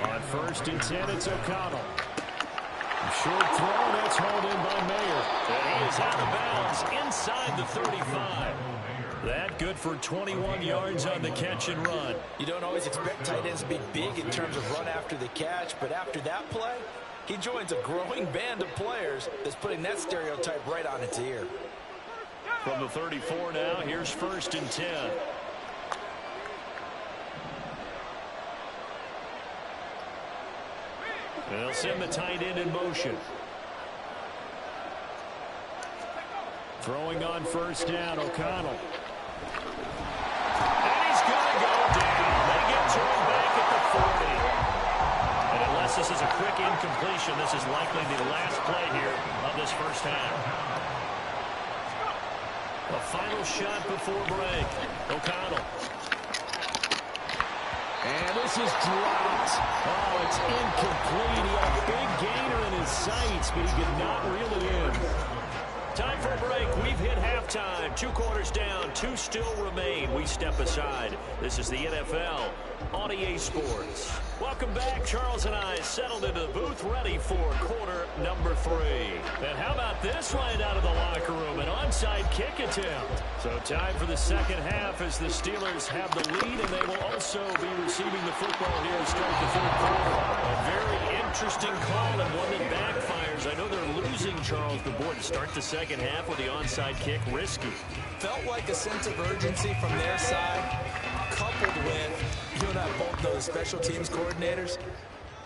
On 1st and 10, it's O'Connell. Short throw, that's hauled in by Mayer. And he is out of bounds inside the 35. That good for 21 yards on the catch and run. You don't always expect tight ends to be big in terms of run after the catch, but after that play, he joins a growing band of players that's putting that stereotype right on its ear. From the 34 now, here's 1st and 10. They'll send the tight end in motion. Throwing on 1st down, O'Connell. And he's going to go down. They get to him back at the 40. And unless this is a quick incompletion, this is likely the last play here of this first half. A final shot before break. O'Connell. And this is dropped. Oh, it's incomplete. He had a big gainer in his sights, but he could not reel it in. Time for a break. We've hit halftime. 2 quarters down. 2 still remain. We step aside. This is the NFL on EA Sports. Welcome back. Charles and I settled into the booth ready for quarter number 3. And how about this right out of the locker room? An onside kick attempt. So time for the second half as the Steelers have the lead, and they will also be receiving the football here to start the 3rd quarter. A very interesting call and one that backfires. I know they're losing, Charles, but boy, to start the second half with the onside kick, risky. Felt like a sense of urgency from their side, coupled with, you and I both know the special teams coordinators,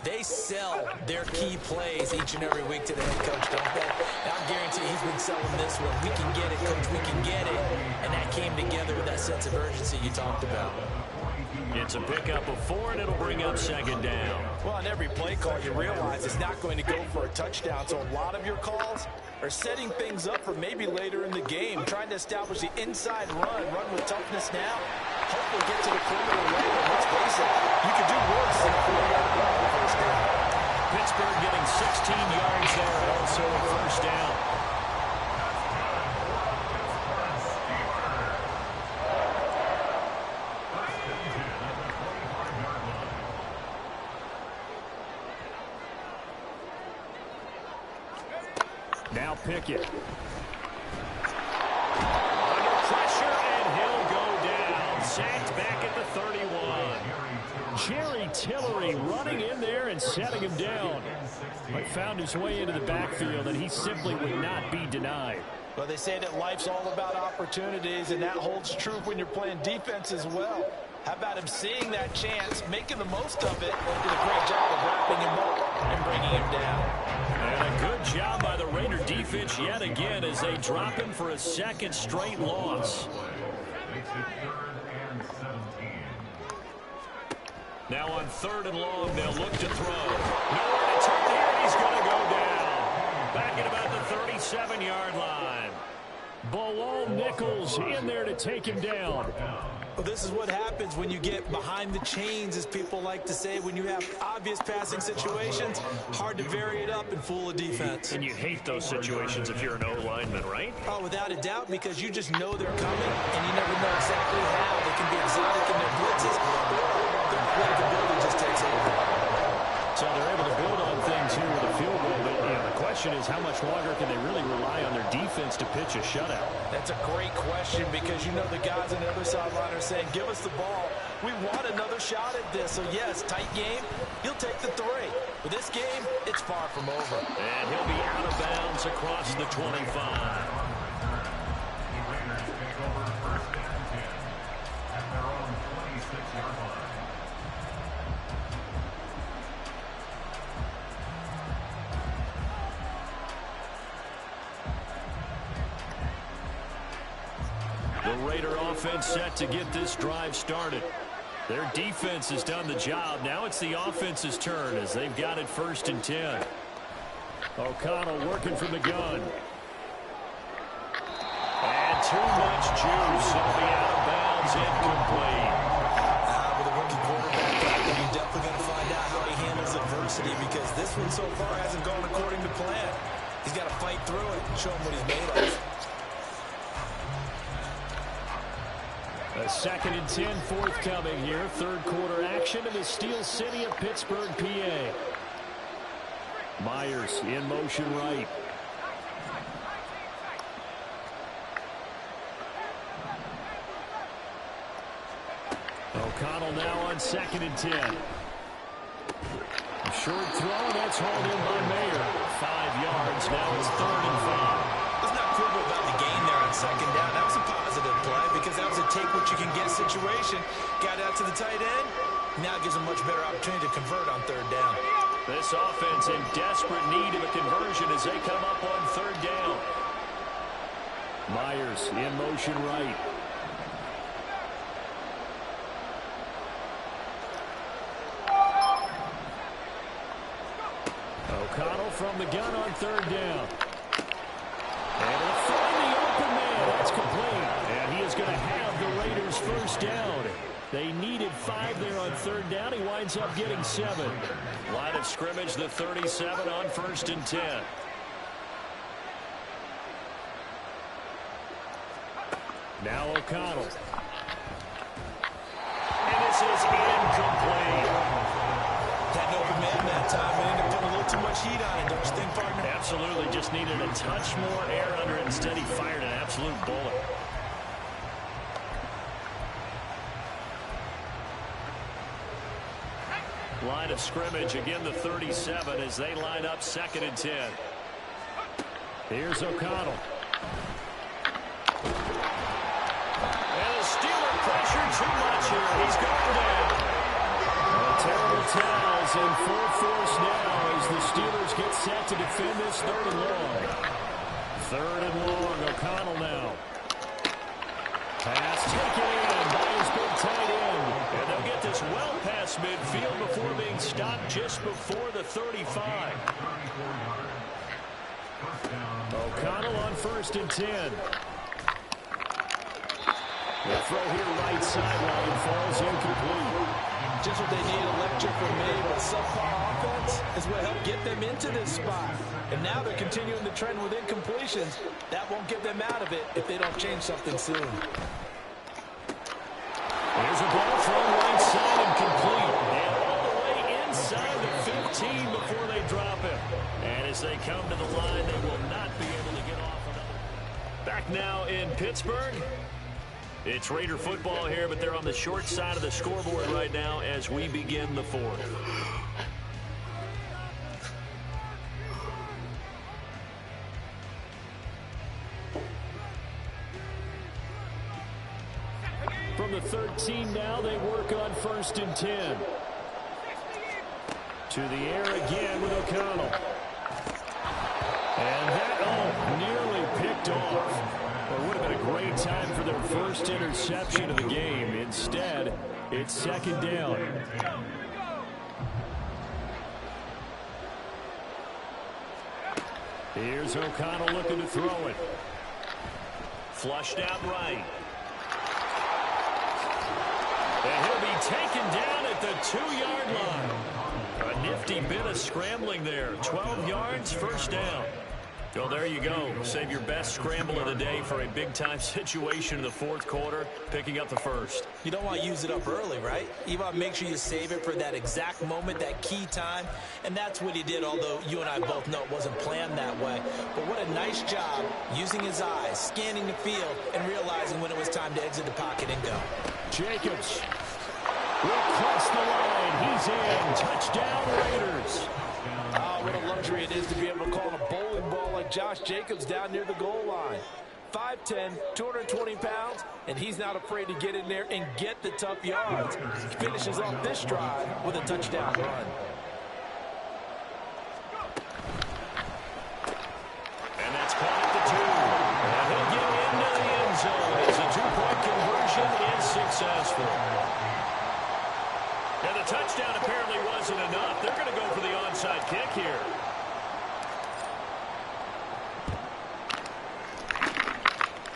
they sell their key plays each and every week to the head coach, don't they? And I guarantee he's been selling this one. We can get it, coach, we can get it. And that came together with that sense of urgency you talked about. It's a pickup of 4, and it'll bring up 2nd down. Well, on every play call, you realize it's not going to go for a touchdown. So a lot of your calls are setting things up for maybe later in the game, trying to establish the inside run with toughness now. Hopefully get to the perimeter later. Let's face it, you could do worse than a 40-yard run on first down. Pittsburgh getting 16 yards there, also a first down. Now Pickett. Under pressure, and he'll go down. Sacked back at the 31. Jerry Tillery running in there and setting him down. But found his way into the backfield, and he simply would not be denied. Well, they say that life's all about opportunities, and that holds true when you're playing defense as well. How about him seeing that chance, making the most of it, and did a great job of wrapping him up and bringing him down. And a good job by the Raider defense yet again as they drop him for a 2nd straight loss. Now on 3rd and long, they'll look to throw. Nowhere to turn here, and he's going to go down. Back at about the 37-yard line. Bilal Nichols in there to take him down. Well, this is what happens when you get behind the chains, as people like to say. When you have obvious passing situations, hard to vary it up and fool a defense. And you hate those situations if you're an O-lineman, right? Oh, without a doubt, because you just know they're coming, and you never know exactly how. They can be exotic in their blitzes, or their athletic ability just takes over. So they're able to build on things here with a field goal, but the question is how much longer can they really rely on their defense to pitch a shutout? That's a great question, because you know the guys on the other sideline are saying, give us the ball. We want another shot at this. So, yes, tight game, he'll take the 3. But this game, it's far from over. And he'll be out of bounds across the 25. The Raider offense set to get this drive started. Their defense has done the job. Now it's the offense's turn as they've got it 1st and 10. O'Connell working from the gun. And too much juice. It'll be out of bounds, incomplete. With a rookie quarterback, you're definitely going to find out how he handles adversity, because this one so far hasn't gone according to plan. He's got to fight through it and show him what he's made of. A 2nd and 10 forthcoming here. 3rd quarter action in the Steel City of Pittsburgh, PA. Myers in motion right. O'Connell now on 2nd and 10. Short throw, that's hauled in by Mayer. 5 yards, now it's 3rd and 5. Let's not quibble about the gain there on 2nd down. That was a positive play, because that was a take-what-you-can-get situation. Got out to the tight end. Now it gives them much better opportunity to convert on 3rd down. This offense in desperate need of a conversion as they come up on 3rd down. Myers in motion right. O'Connell from the gun on 3rd down. And he'll find the open man. That's complete. And he is going to have the Raiders 1st down. They needed 5 there on 3rd down. He winds up getting 7. Line of scrimmage, the 37 on 1st and 10. Now O'Connell. And this is incomplete. That open man that time, and ended up putting a little too much heat on it, don't you think, partner? Absolutely, just needed a touch more air under it. Instead, he fired an absolute bullet. Line of scrimmage, again the 37 as they line up 2nd and 10. Here's O'Connell. And the Steeler pressure too much here. He's going down. Terrible towels in full force now as the Steelers get set to defend this 3rd and long. 3rd and long, O'Connell now. Pass taken in by his big tight end. And they'll get this well past midfield before being stopped just before the 35. O'Connell on 1st and 10. The throw here right sideline falls incomplete. Just what they need, electric from me, but subpar offense is what helped get them into this spot. And now they're continuing the trend with incompletions. That won't get them out of it if they don't change something soon. There's a ball thrown right side and complete. And all the way inside the 15 before they drop him. And as they come to the line, they will not be able to get off another. Back now in Pittsburgh. It's Raider football here, but they're on the short side of the scoreboard right now as we begin the 4th. From the 13 now, they work on 1st and 10. To the air again with O'Connell. And that, nearly picked off. It would have been a great time for their first interception of the game. Instead, it's 2nd down. Here's O'Connell looking to throw it. Flushed out right. And he'll be taken down at the 2-yard line. A nifty bit of scrambling there. 12 yards, first down. Well, there you go. Save your best scramble of the day for a big-time situation in the fourth quarter, picking up the first. You don't want to use it up early, right? You want to make sure you save it for that exact moment, that key time. And that's what he did, although you and I both know it wasn't planned that way. But what a nice job using his eyes, scanning the field, and realizing when it was time to exit the pocket and go. Jacobs will cross the line. He's in. Touchdown, Raiders. What a luxury it is to be able to call a bowling ball like Josh Jacobs down near the goal line. 5'10", 220 pounds, and he's not afraid to get in there and get the tough yards. He finishes off this drive with a touchdown run. And that's caught at the 2. And he'll get into the end zone. It's a 2-point conversion and successful. And the touchdown apparently wasn't enough. They're going to go for the onside kick here.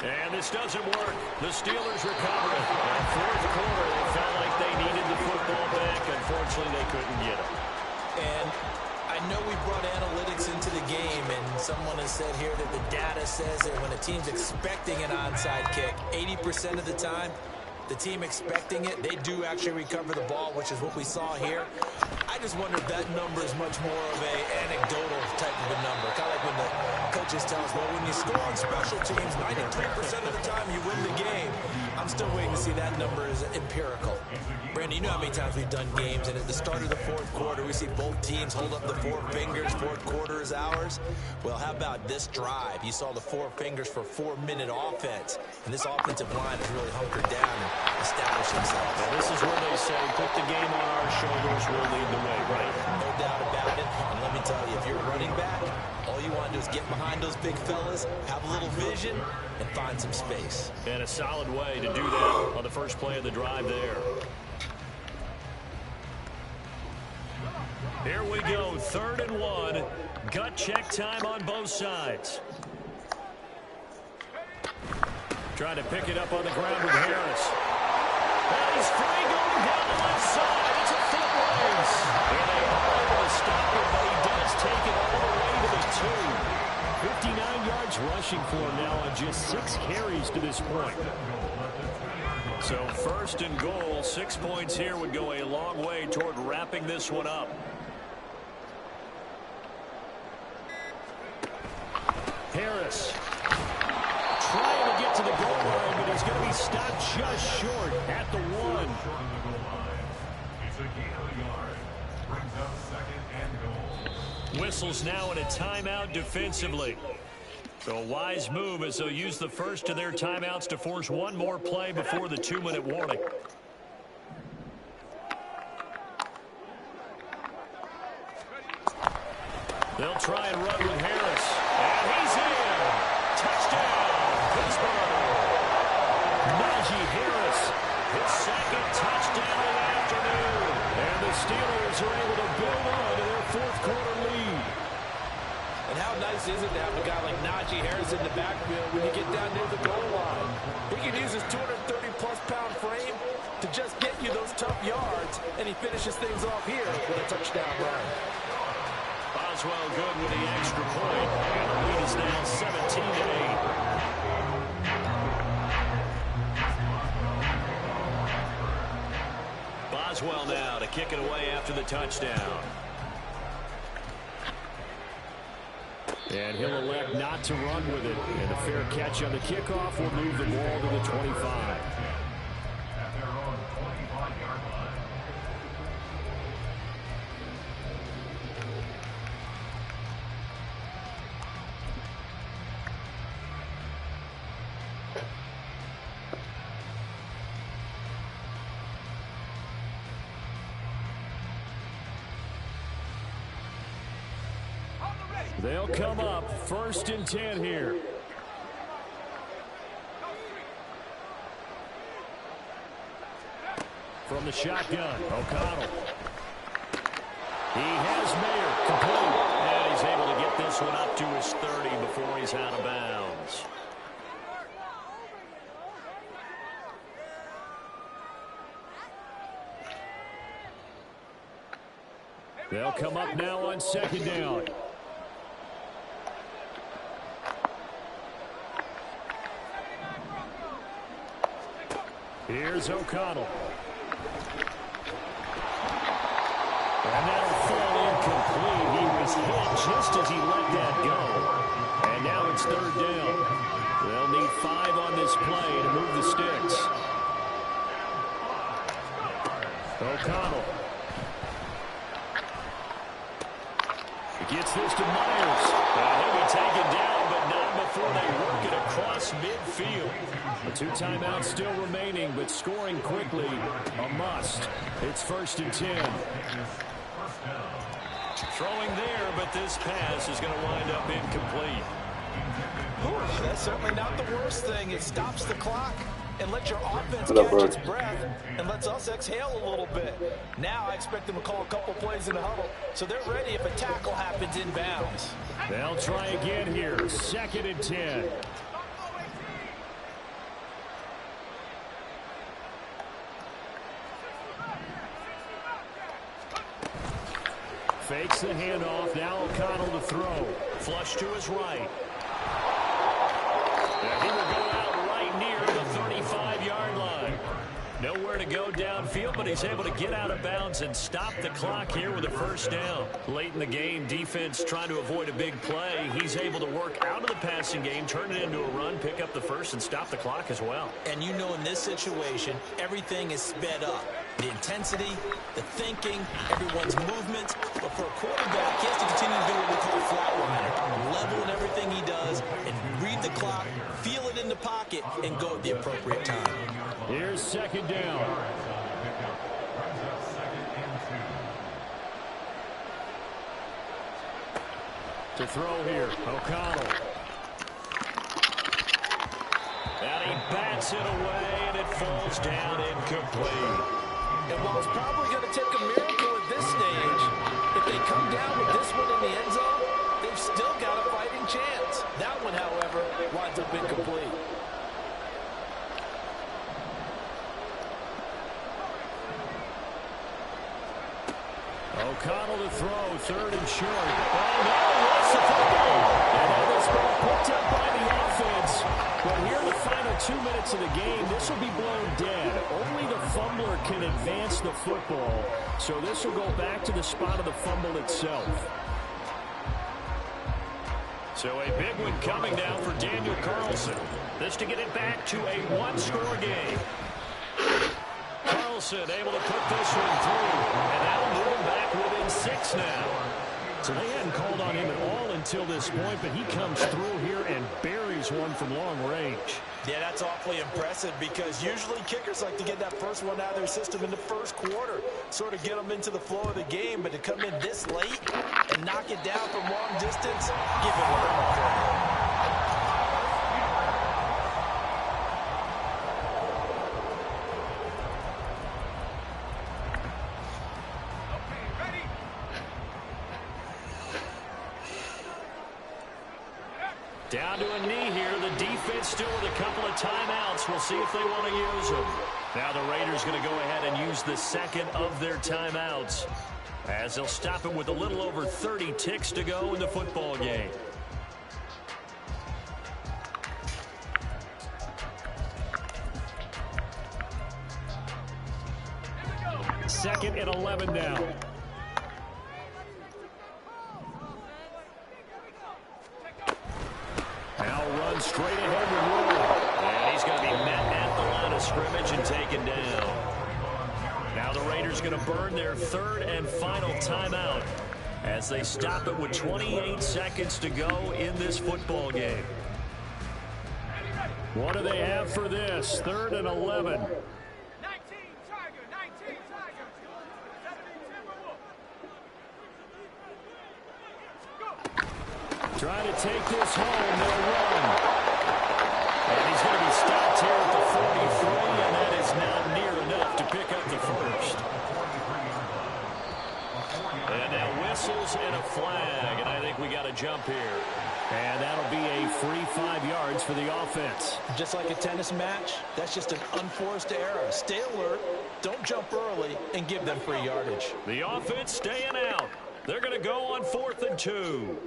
And this doesn't work. The Steelers recover it. In the fourth quarter, they felt like they needed the football back. Unfortunately, they couldn't get it. And I know we brought analytics into the game, and someone has said here that the data says that when a team's expecting an onside kick, 80% of the time, the team expecting it, they do actually recover the ball, which is what we saw here. I just wonder if that number is much more of an anecdotal type of a number. Kind of like when the coaches tell us, well, when you score on special teams, 93% of the time you win the game. I'm still waiting to see that number is empirical. Brandon, you know how many times we've done games, and at the start of the fourth quarter, we see both teams hold up the 4 fingers, fourth quarter is ours. Well, how about this drive? You saw the 4 fingers for 4-minute offense, and this offensive line is really hunkered down and established themselves. Well, this is where they say, put the game on our shoulders, we'll lead the way, right? No doubt about it. And let me tell you, if you're running back, all you want to do is get behind those big fellas, have a little vision, and find some space. And a solid way to do that on the first play of the drive there. Here we go, 3rd and 1. Gut check time on both sides. Trying to pick it up on the ground with Harris. And he's free going down the left side. It's a foot race. And they are able to stop him, but he does take it all the way to the 2. 59 yards rushing for him now on just 6 carries to this point. So 1st and goal, 6 points here would go a long way toward wrapping this one up. Harris trying to get to the goal line, but he's going to be stopped just short at the 1. Whistles now in a timeout defensively. So a wise move as they'll use the first of their timeouts to force one more play before the 2-minute warning. They'll try and run with Harris. And he's in. Touchdown, Pittsburgh. Najee Harris, his 2nd touchdown of the afternoon. And the Steelers are able to build on to their fourth quarter lead. And how nice is it to have a guy like Najee Harris in the backfield when you get down near the goal line? He can use his 230-plus pound frame to just get you those tough yards, and he finishes things off here with a touchdown run. Boswell good with the extra point, and the lead is now 17-8. Boswell now to kick it away after the touchdown. And he'll elect not to run with it. And a fair catch on the kickoff will move the ball to the 25. They'll come up 1st and 10 here. From the shotgun, O'Connell. He has Mayer complete. And he's able to get this one up to his 30 before he's out of bounds. They'll come up now on second down. Here's O'Connell. And that'll fall incomplete. He was hit just as he let that go. And now it's third down. They'll need 5 on this play to move the sticks. O'Connell. Gets this to Myers. He'll be taken down, but not before they work it across midfield. The 2 timeouts still remaining, but scoring quickly, a must. It's 1st and 10. Throwing there, but this pass is going to wind up incomplete. Ooh, that's certainly not the worst thing. It stops the clock and lets your offense catch its breath and lets us exhale a little bit. Now I expect them to call a couple plays in the huddle, so they're ready if a tackle happens inbounds. They'll try again here. 2nd and 10. Fakes the handoff. Now O'Connell to throw. Flush to his right. And he will go out right near the 35-yard line. Nowhere to go downfield, but he's able to get out of bounds and stop the clock here with a 1st down. Late in the game, defense trying to avoid a big play. He's able to work out of the passing game, turn it into a run, pick up the 1st, and stop the clock as well. And you know in this situation, everything is sped up. The intensity, the thinking, everyone's movement. But for a quarterback, he has to continue to do what we call flatliner. Level in everything he does and read the clock, feel it in the pocket, and go at the appropriate time. Here's 2nd down. To throw here, O'Connell. And he bats it away, and it falls down incomplete. And while it's probably going to take a miracle at this stage, if they come down with this one in the end zone, they've still got a fighting chance. That one, however, winds up incomplete. O'Connell to throw, 3rd and short. Oh, no, what's the football? And now this ball picked up by the offense. But here in the final 2 minutes of the game, this will be blown dead. Only the fumbler can advance the football. So this will go back to the spot of the fumble itself. So a big one coming down for Daniel Carlson. This to get it back to a 1-score game. Carlson able to put this one through, and that'll move him back within 6 now. So they hadn't called on him at all until this point, but he comes through here and buries one from long range. Yeah, that's awfully impressive because usually kickers like to get that first one out of their system in the first quarter, sort of get them into the flow of the game, but to come in this late and knock it down from long distance, give it a little credit. Down to a knee here. The defense still with a couple of timeouts. We'll see if they want to use them. Now the Raiders going to go ahead and use the 2nd of their timeouts, as they'll stop him with a little over 30 ticks to go in the football game. 2nd and 11 now. Now run straight ahead with Roy. And he's going to be met at the line of scrimmage and taken down. Now the Raiders going to burn their 3rd and final timeout as they stop it with 28 seconds to go in this football game. What do they have for this? 3rd and 11. Trying to take this home, they'll run. And he's going to be stopped here at the 43, and that is not near enough to pick up the 1st. And now whistles and a flag, and I think we got a jump here. And that'll be a free 5 yards for the offense. Just like a tennis match, that's just an unforced error. Stay alert, don't jump early, and give them free yardage. The offense staying out. They're going to go on 4th and 2.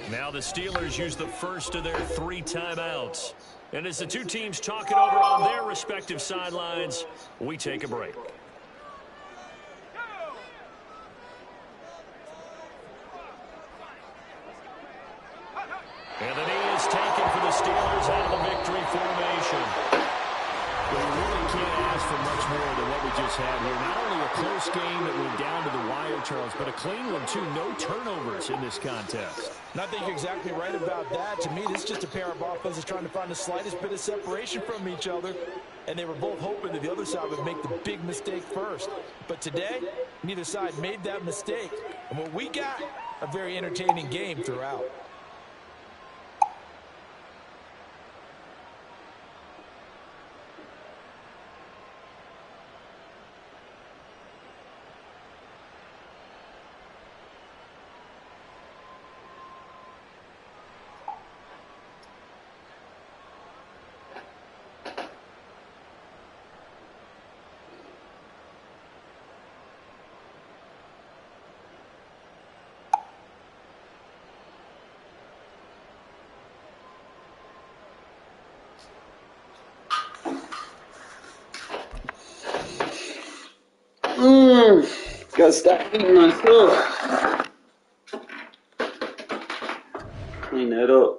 Now the Steelers use the first of their 3 timeouts. And as the two teams talk it over on their respective sidelines, we take a break. And the knee is taken for the Steelers out of the victory formation. Well, you really can't ask for much more than what we just had here. Not only a close game that went down to the wire, Charles, but a clean one, too. No turnovers in this contest. And I think you're exactly right about that. To me, this is just a pair of offenses trying to find the slightest bit of separation from each other. And they were both hoping that the other side would make the big mistake first. But today, neither side made that mistake. And what we got, a very entertaining game throughout. Gotta stop eating myself. Clean that up.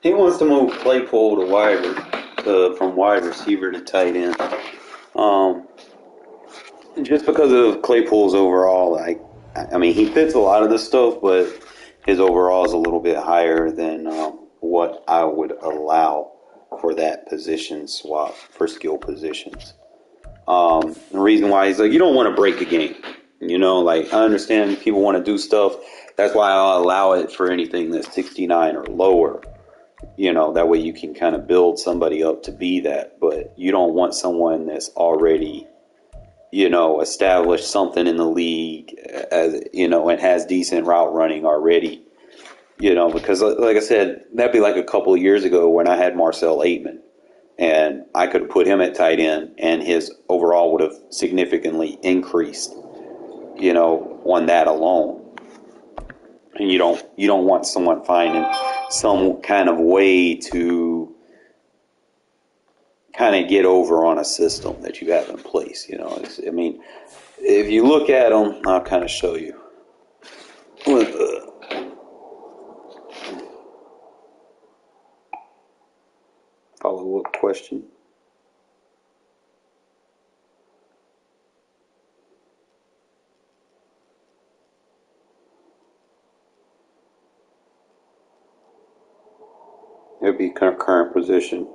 He wants to move Claypool from wide receiver to tight end. Just because of Claypool's overall, I mean, he fits a lot of the stuff, but his overall is a little bit higher than what I would allow for that position swap for skill positions. The reason why is like you don't want to break a game. Like I understand people want to do stuff. That's why I'll allow it for anything that's 69 or lower. That way you can kind of build somebody up to be that. But you don't want someone that's already, established something in the league and has decent route running already. Because like I said, that'd be like a couple of years ago when I had Marcel Aitman. And I could have put him at tight end, and his overall would have significantly increased, on that alone. And you don't want someone finding some kind of way to kind of get over on a system that you have in place. I mean, if you look at them, I'll kind of show you. Follow-up question. It would be current position.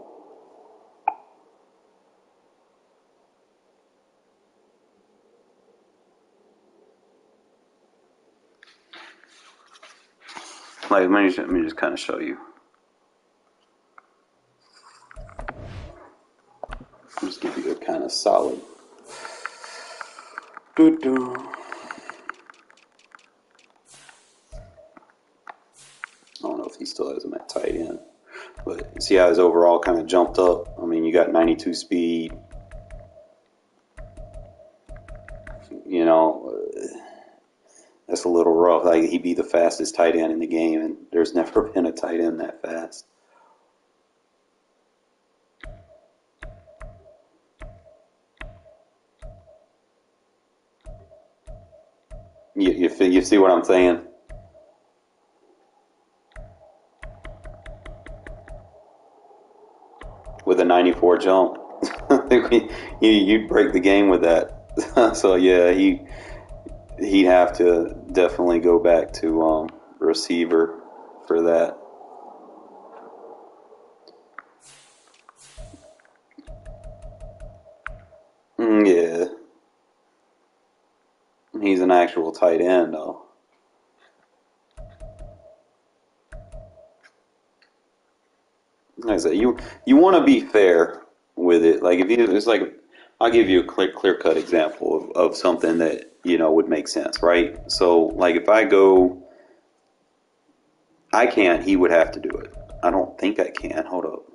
Like, let me just kind of show you. Just give you a kind of solid. Doo-doo. I don't know if he still has him at tight end. But see how his overall kind of jumped up? I mean, you got 92 speed. That's a little rough. Like, he'd be the fastest tight end in the game, and there's never been a tight end that fast. You see what I'm saying? With a 94 jump, I think you'd break the game with that. So yeah, he'd have to definitely go back to receiver for that. Yeah, he's an actual tight end though. Like I said, you want to be fair with it. Like it's like I'll give you a clear cut example of something that would make sense, right? So like if I go, I can't. He would have to do it. I don't think I can. Hold up.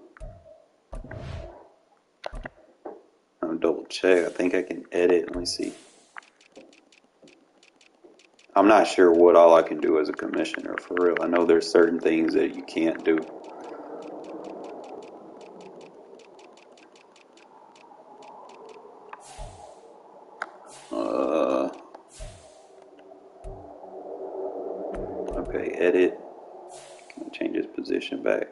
I'm double check. I think I can edit. Let me see. I'm not sure what all I can do as a commissioner for real. I know there's certain things that you can't do. Okay, edit. Can I change his position back?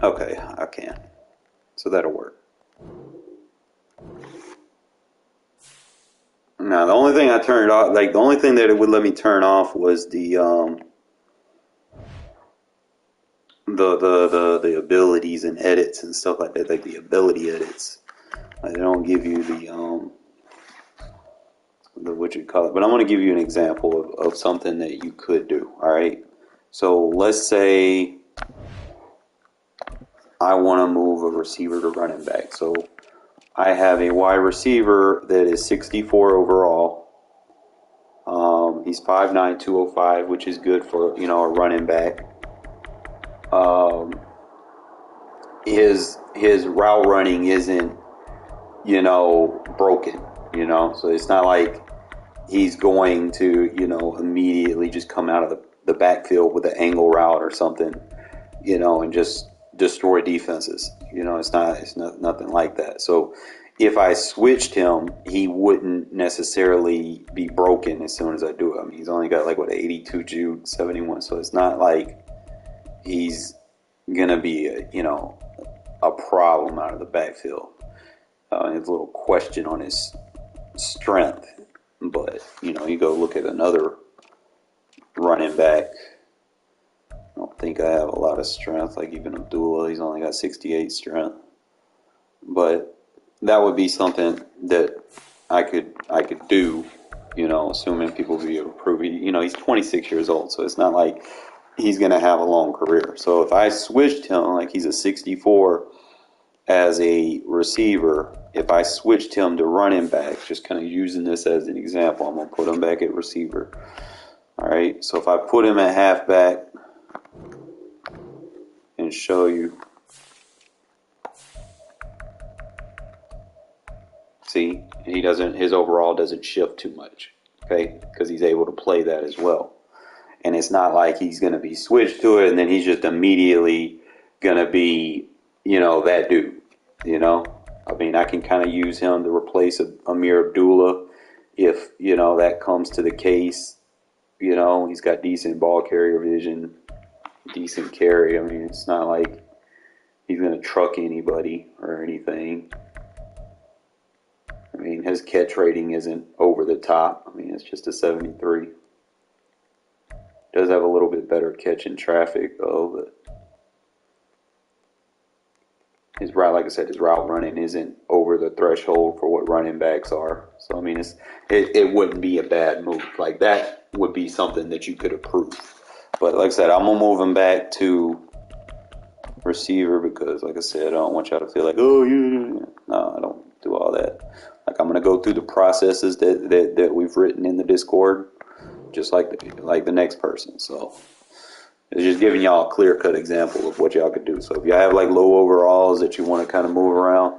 Okay, I can. So that'll work. Now, the only thing I turned off, like the only thing that it would let me turn off was the abilities and edits and stuff like that, like the ability edits. They don't give you the what you call it, but I'm going to give you an example of something that you could do. All right, so let's say I want to move a receiver to running back. So I have a wide receiver that is 64 overall. He's 5'9", 205, which is good for a running back. His route running isn't broken. So it's not like he's going to immediately just come out of the backfield with an angle route or something, and just destroy defenses. It's not nothing like that. So if I switched him, he wouldn't necessarily be broken as soon as I do it. I mean, he's only got 82 juke, 71. So it's not like he's gonna be a problem out of the backfield. There's a little question on his strength, but you go look at another running back. I don't think I have a lot of strength, like even Abdullah. He's only got 68 strength, but that would be something that I could do. Assuming people would be able to prove it. He's 26 years old, so it's not like he's going to have a long career. So if I switched him, like he's a 64 as a receiver, if I switched him to running back, just kind of using this as an example, I'm going to put him back at receiver. All right, so if I put him at halfback and show you, see, his overall doesn't shift too much, okay, because he's able to play that as well. And it's not like he's going to be switched to it and then he's just immediately going to be, that dude, I mean, I can kind of use him to replace Amir Abdullah if, that comes to the case. He's got decent ball carrier vision, decent carry. I mean, it's not like he's going to truck anybody or anything. I mean, his catch rating isn't over the top. I mean, it's just a 73. Does have a little bit better catch in traffic, though, but his route, like I said, his route running isn't over the threshold for what running backs are. So, I mean, it wouldn't be a bad move. Like, that would be something that you could approve. But, like I said, I'm going to move him back to receiver because, like I said, I don't want y'all to feel like, oh, yeah. No, I don't do all that. Like, I'm going to go through the processes that we've written in the Discord, just like the next person. So it's just giving y'all a clear-cut example of what y'all could do. So if y'all have like low overalls that you want to kind of move around,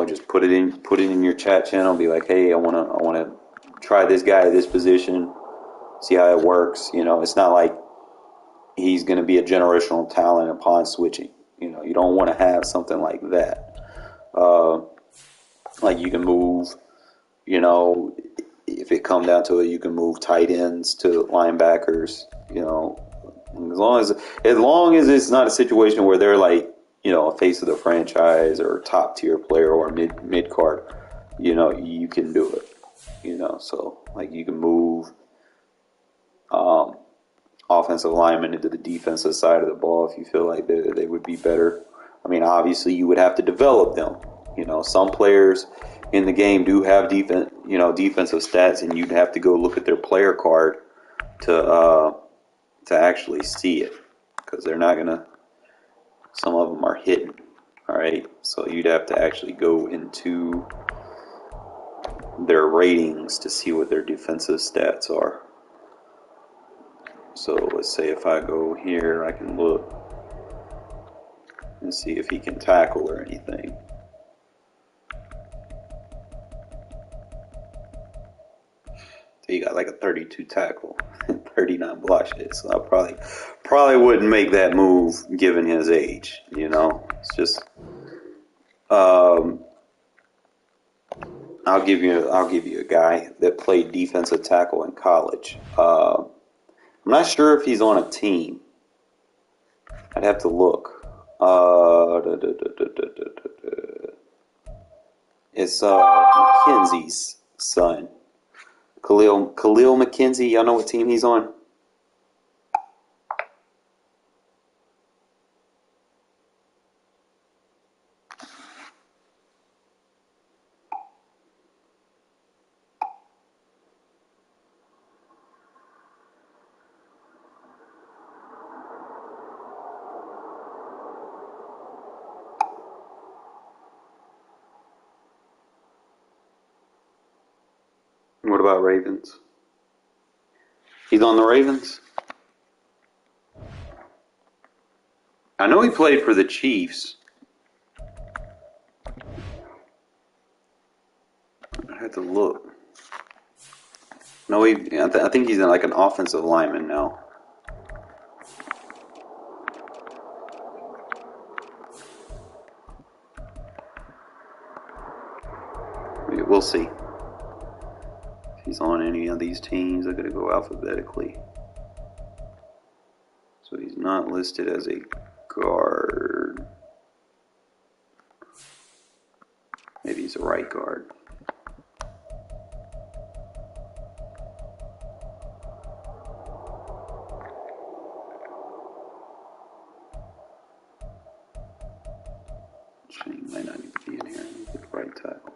just put it in your chat channel. Be like, hey, I want to try this guy at this position, see how it works. It's not like he's going to be a generational talent upon switching. You don't want to have something like that. Like you can move, if it come down to it, you can move tight ends to linebackers. As long as it's not a situation where they're like, a face of the franchise or top tier player or mid card, you can do it. So like you can move offensive linemen into the defensive side of the ball if you feel like they would be better. I mean, obviously you would have to develop them. Some players in the game do have defensive stats, and you'd have to go look at their player card to actually see it, because they're not gonna. Some of them are hidden. All right, so you'd have to actually go into their ratings to see what their defensive stats are. So let's say if I go here, I can look and see if he can tackle or anything. He got like a 32 tackle, 39 block shit. So I probably wouldn't make that move given his age. It's just I'll give you a guy that played defensive tackle in college. I'm not sure if he's on a team. I'd have to look. It's McKenzie's son. Khalil McKenzie, y'all know what team he's on? What about Ravens? He's on the Ravens? I know he played for the Chiefs. I had to look. No, I think he's in like an offensive lineman now. We'll see. If he's on any of these teams, I gotta go alphabetically. So he's not. not listed as a guard. Maybe he's a right guard. He might not need to be in here. Get the right tackle.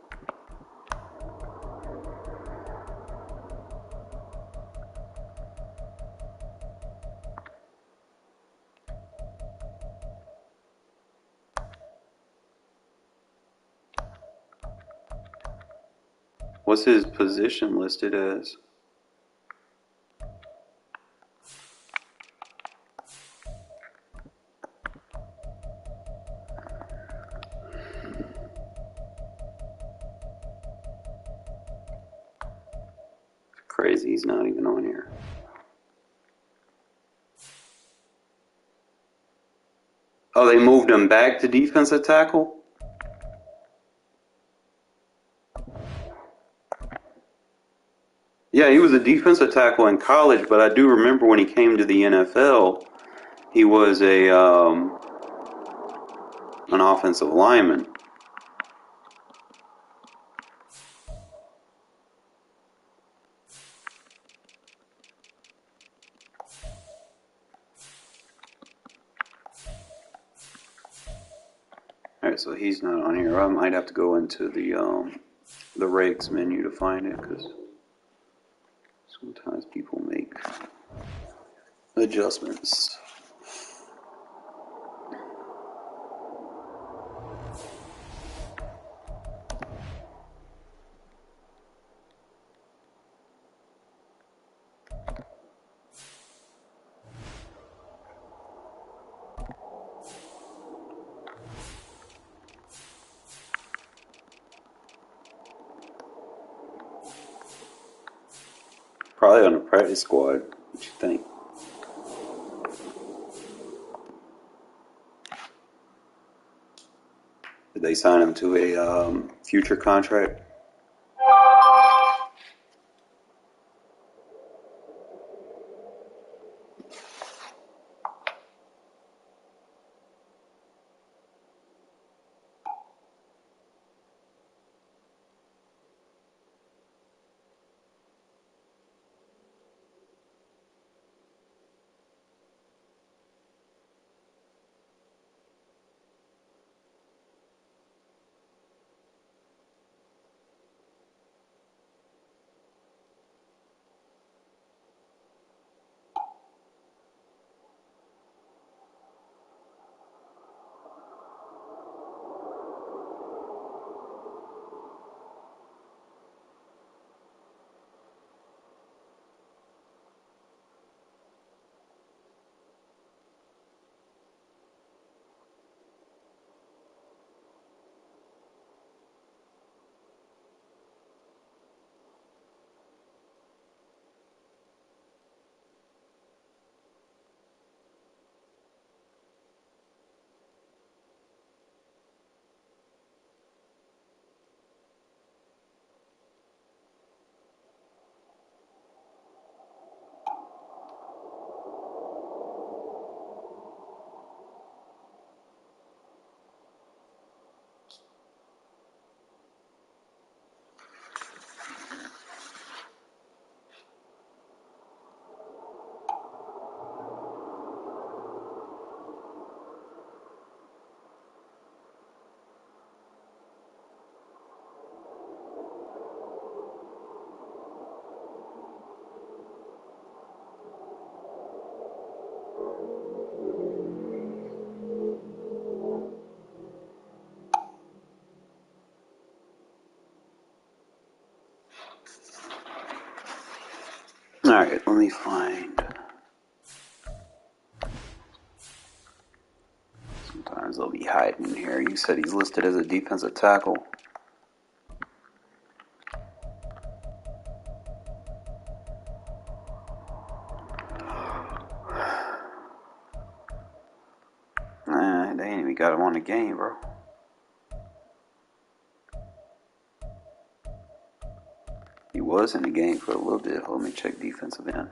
What's his position listed as? Crazy, he's not even on here. Oh, they moved him back to defensive tackle? Yeah, he was a defensive tackle in college, but I do remember when he came to the NFL, he was an offensive lineman. Alright, so he's not on here. I might have to go into the regs menu to find it, because sometimes people make adjustments. Probably on the practice squad. What you think? Did they sign him to a future contract? Alright, let me find. Sometimes they'll be hiding in here. You said he's listed as a defensive tackle. Nah, they ain't even got him on the game, bro. He was in the game for a little bit. Let me check defensive end.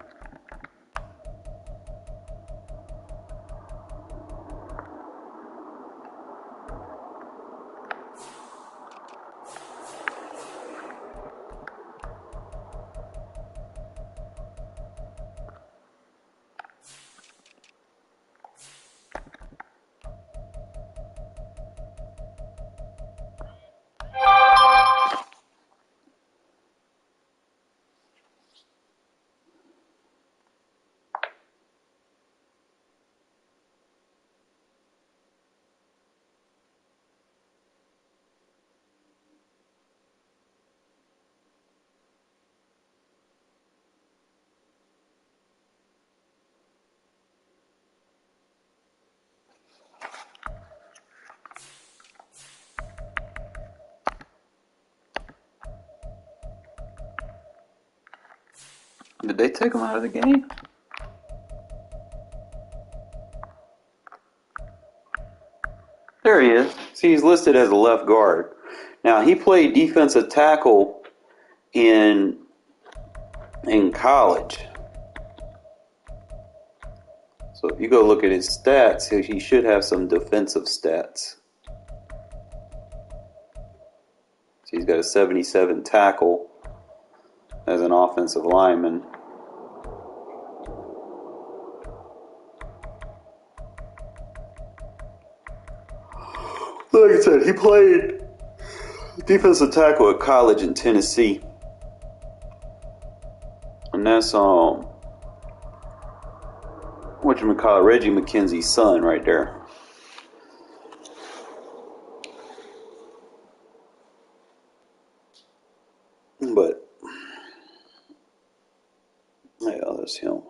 Did they take him out of the game? There he is. See, he's listed as a left guard. Now, he played defensive tackle in college. So if you go look at his stats, he should have some defensive stats. So he's got a 77 tackle as an offensive lineman. Like I said, he played defensive tackle at college in Tennessee. And that's whatchamacallit, Reggie McKenzie's son right there. But yeah, that's him.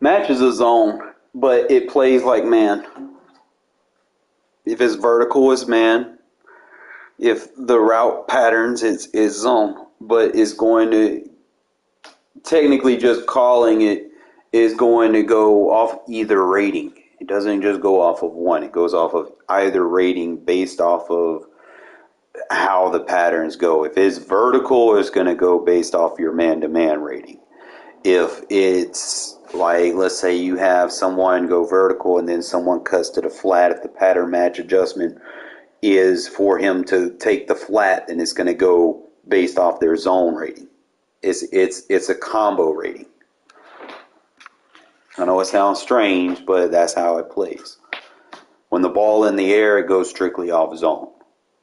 Match is a zone, but it plays like man. If it's vertical, it's man. If the route patterns, it's zone. But it's going to, technically just calling it is going to go off either rating. It doesn't just go off of one. It goes off of either rating based off of how the patterns go. If it's vertical, it's going to go based off your man-to-man rating. If it's like, let's say you have someone go vertical and then someone cuts to the flat, if the pattern match adjustment is for him to take the flat, then it's going to go based off their zone rating. It's a combo rating. I know it sounds strange, but that's how it plays. When the ball in the air, it goes strictly off zone.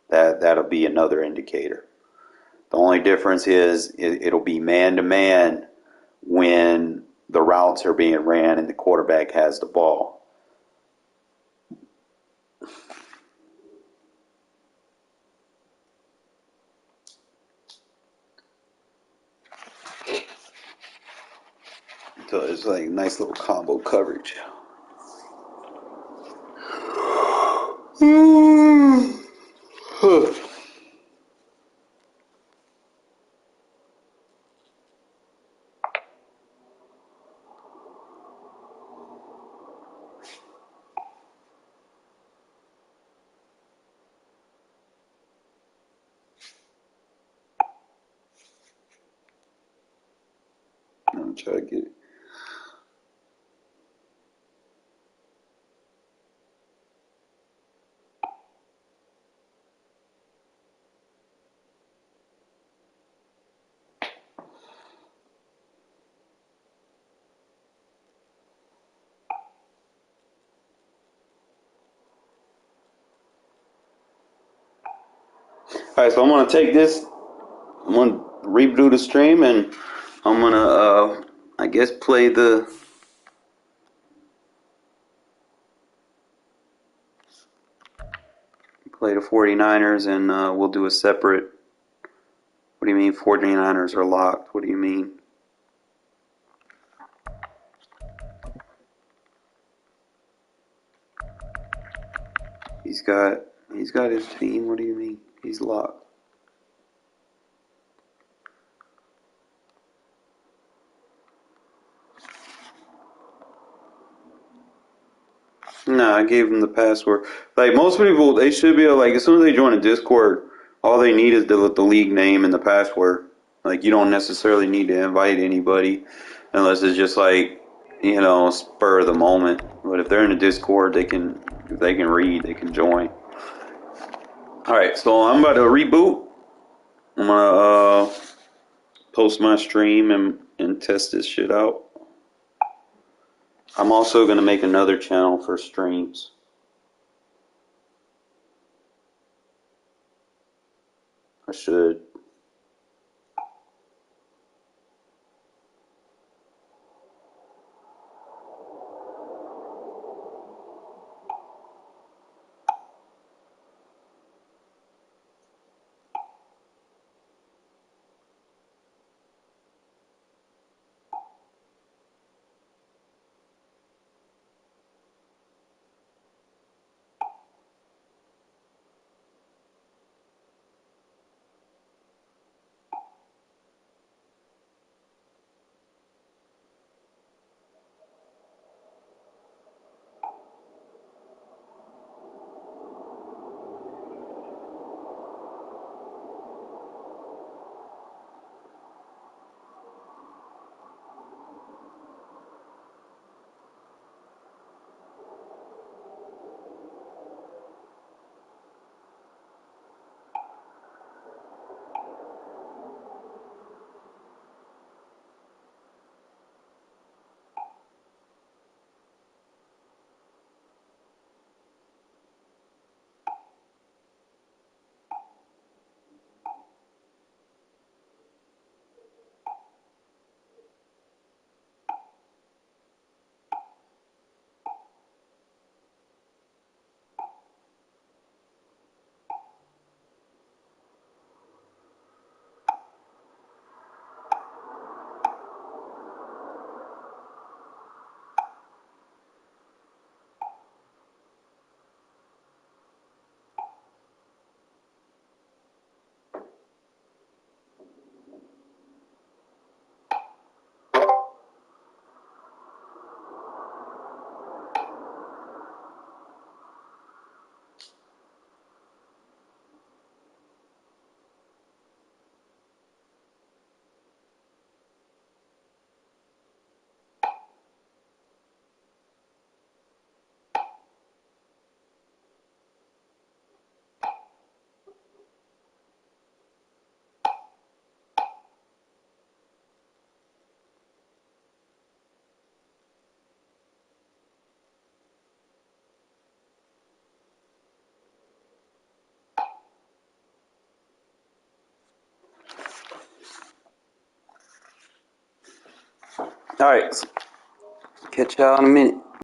That'll be another indicator. The only difference is it'll be man-to-man when the routes are being ran and the quarterback has the ball. So it's like nice little combo coverage. I'm gonna try to get it. All right, so I'm gonna take this. I'm gonna reboot the stream, and I'm gonna, I guess, play the 49ers, and we'll do a separate. What do you mean 49ers are locked? What do you mean? He's got his team. What do you mean? He's locked. No, I gave him the password. Like most people, they should be able, like as soon as they join a Discord, all they need is the league name and the password. Like you don't necessarily need to invite anybody unless it's just like, spur of the moment. But if they're in a Discord, if they can read, they can join. All right, so I'm about to reboot. I'm gonna post my stream and test this shit out. I'm also gonna make another channel for streams. I should. All right. Catch y'all in a minute.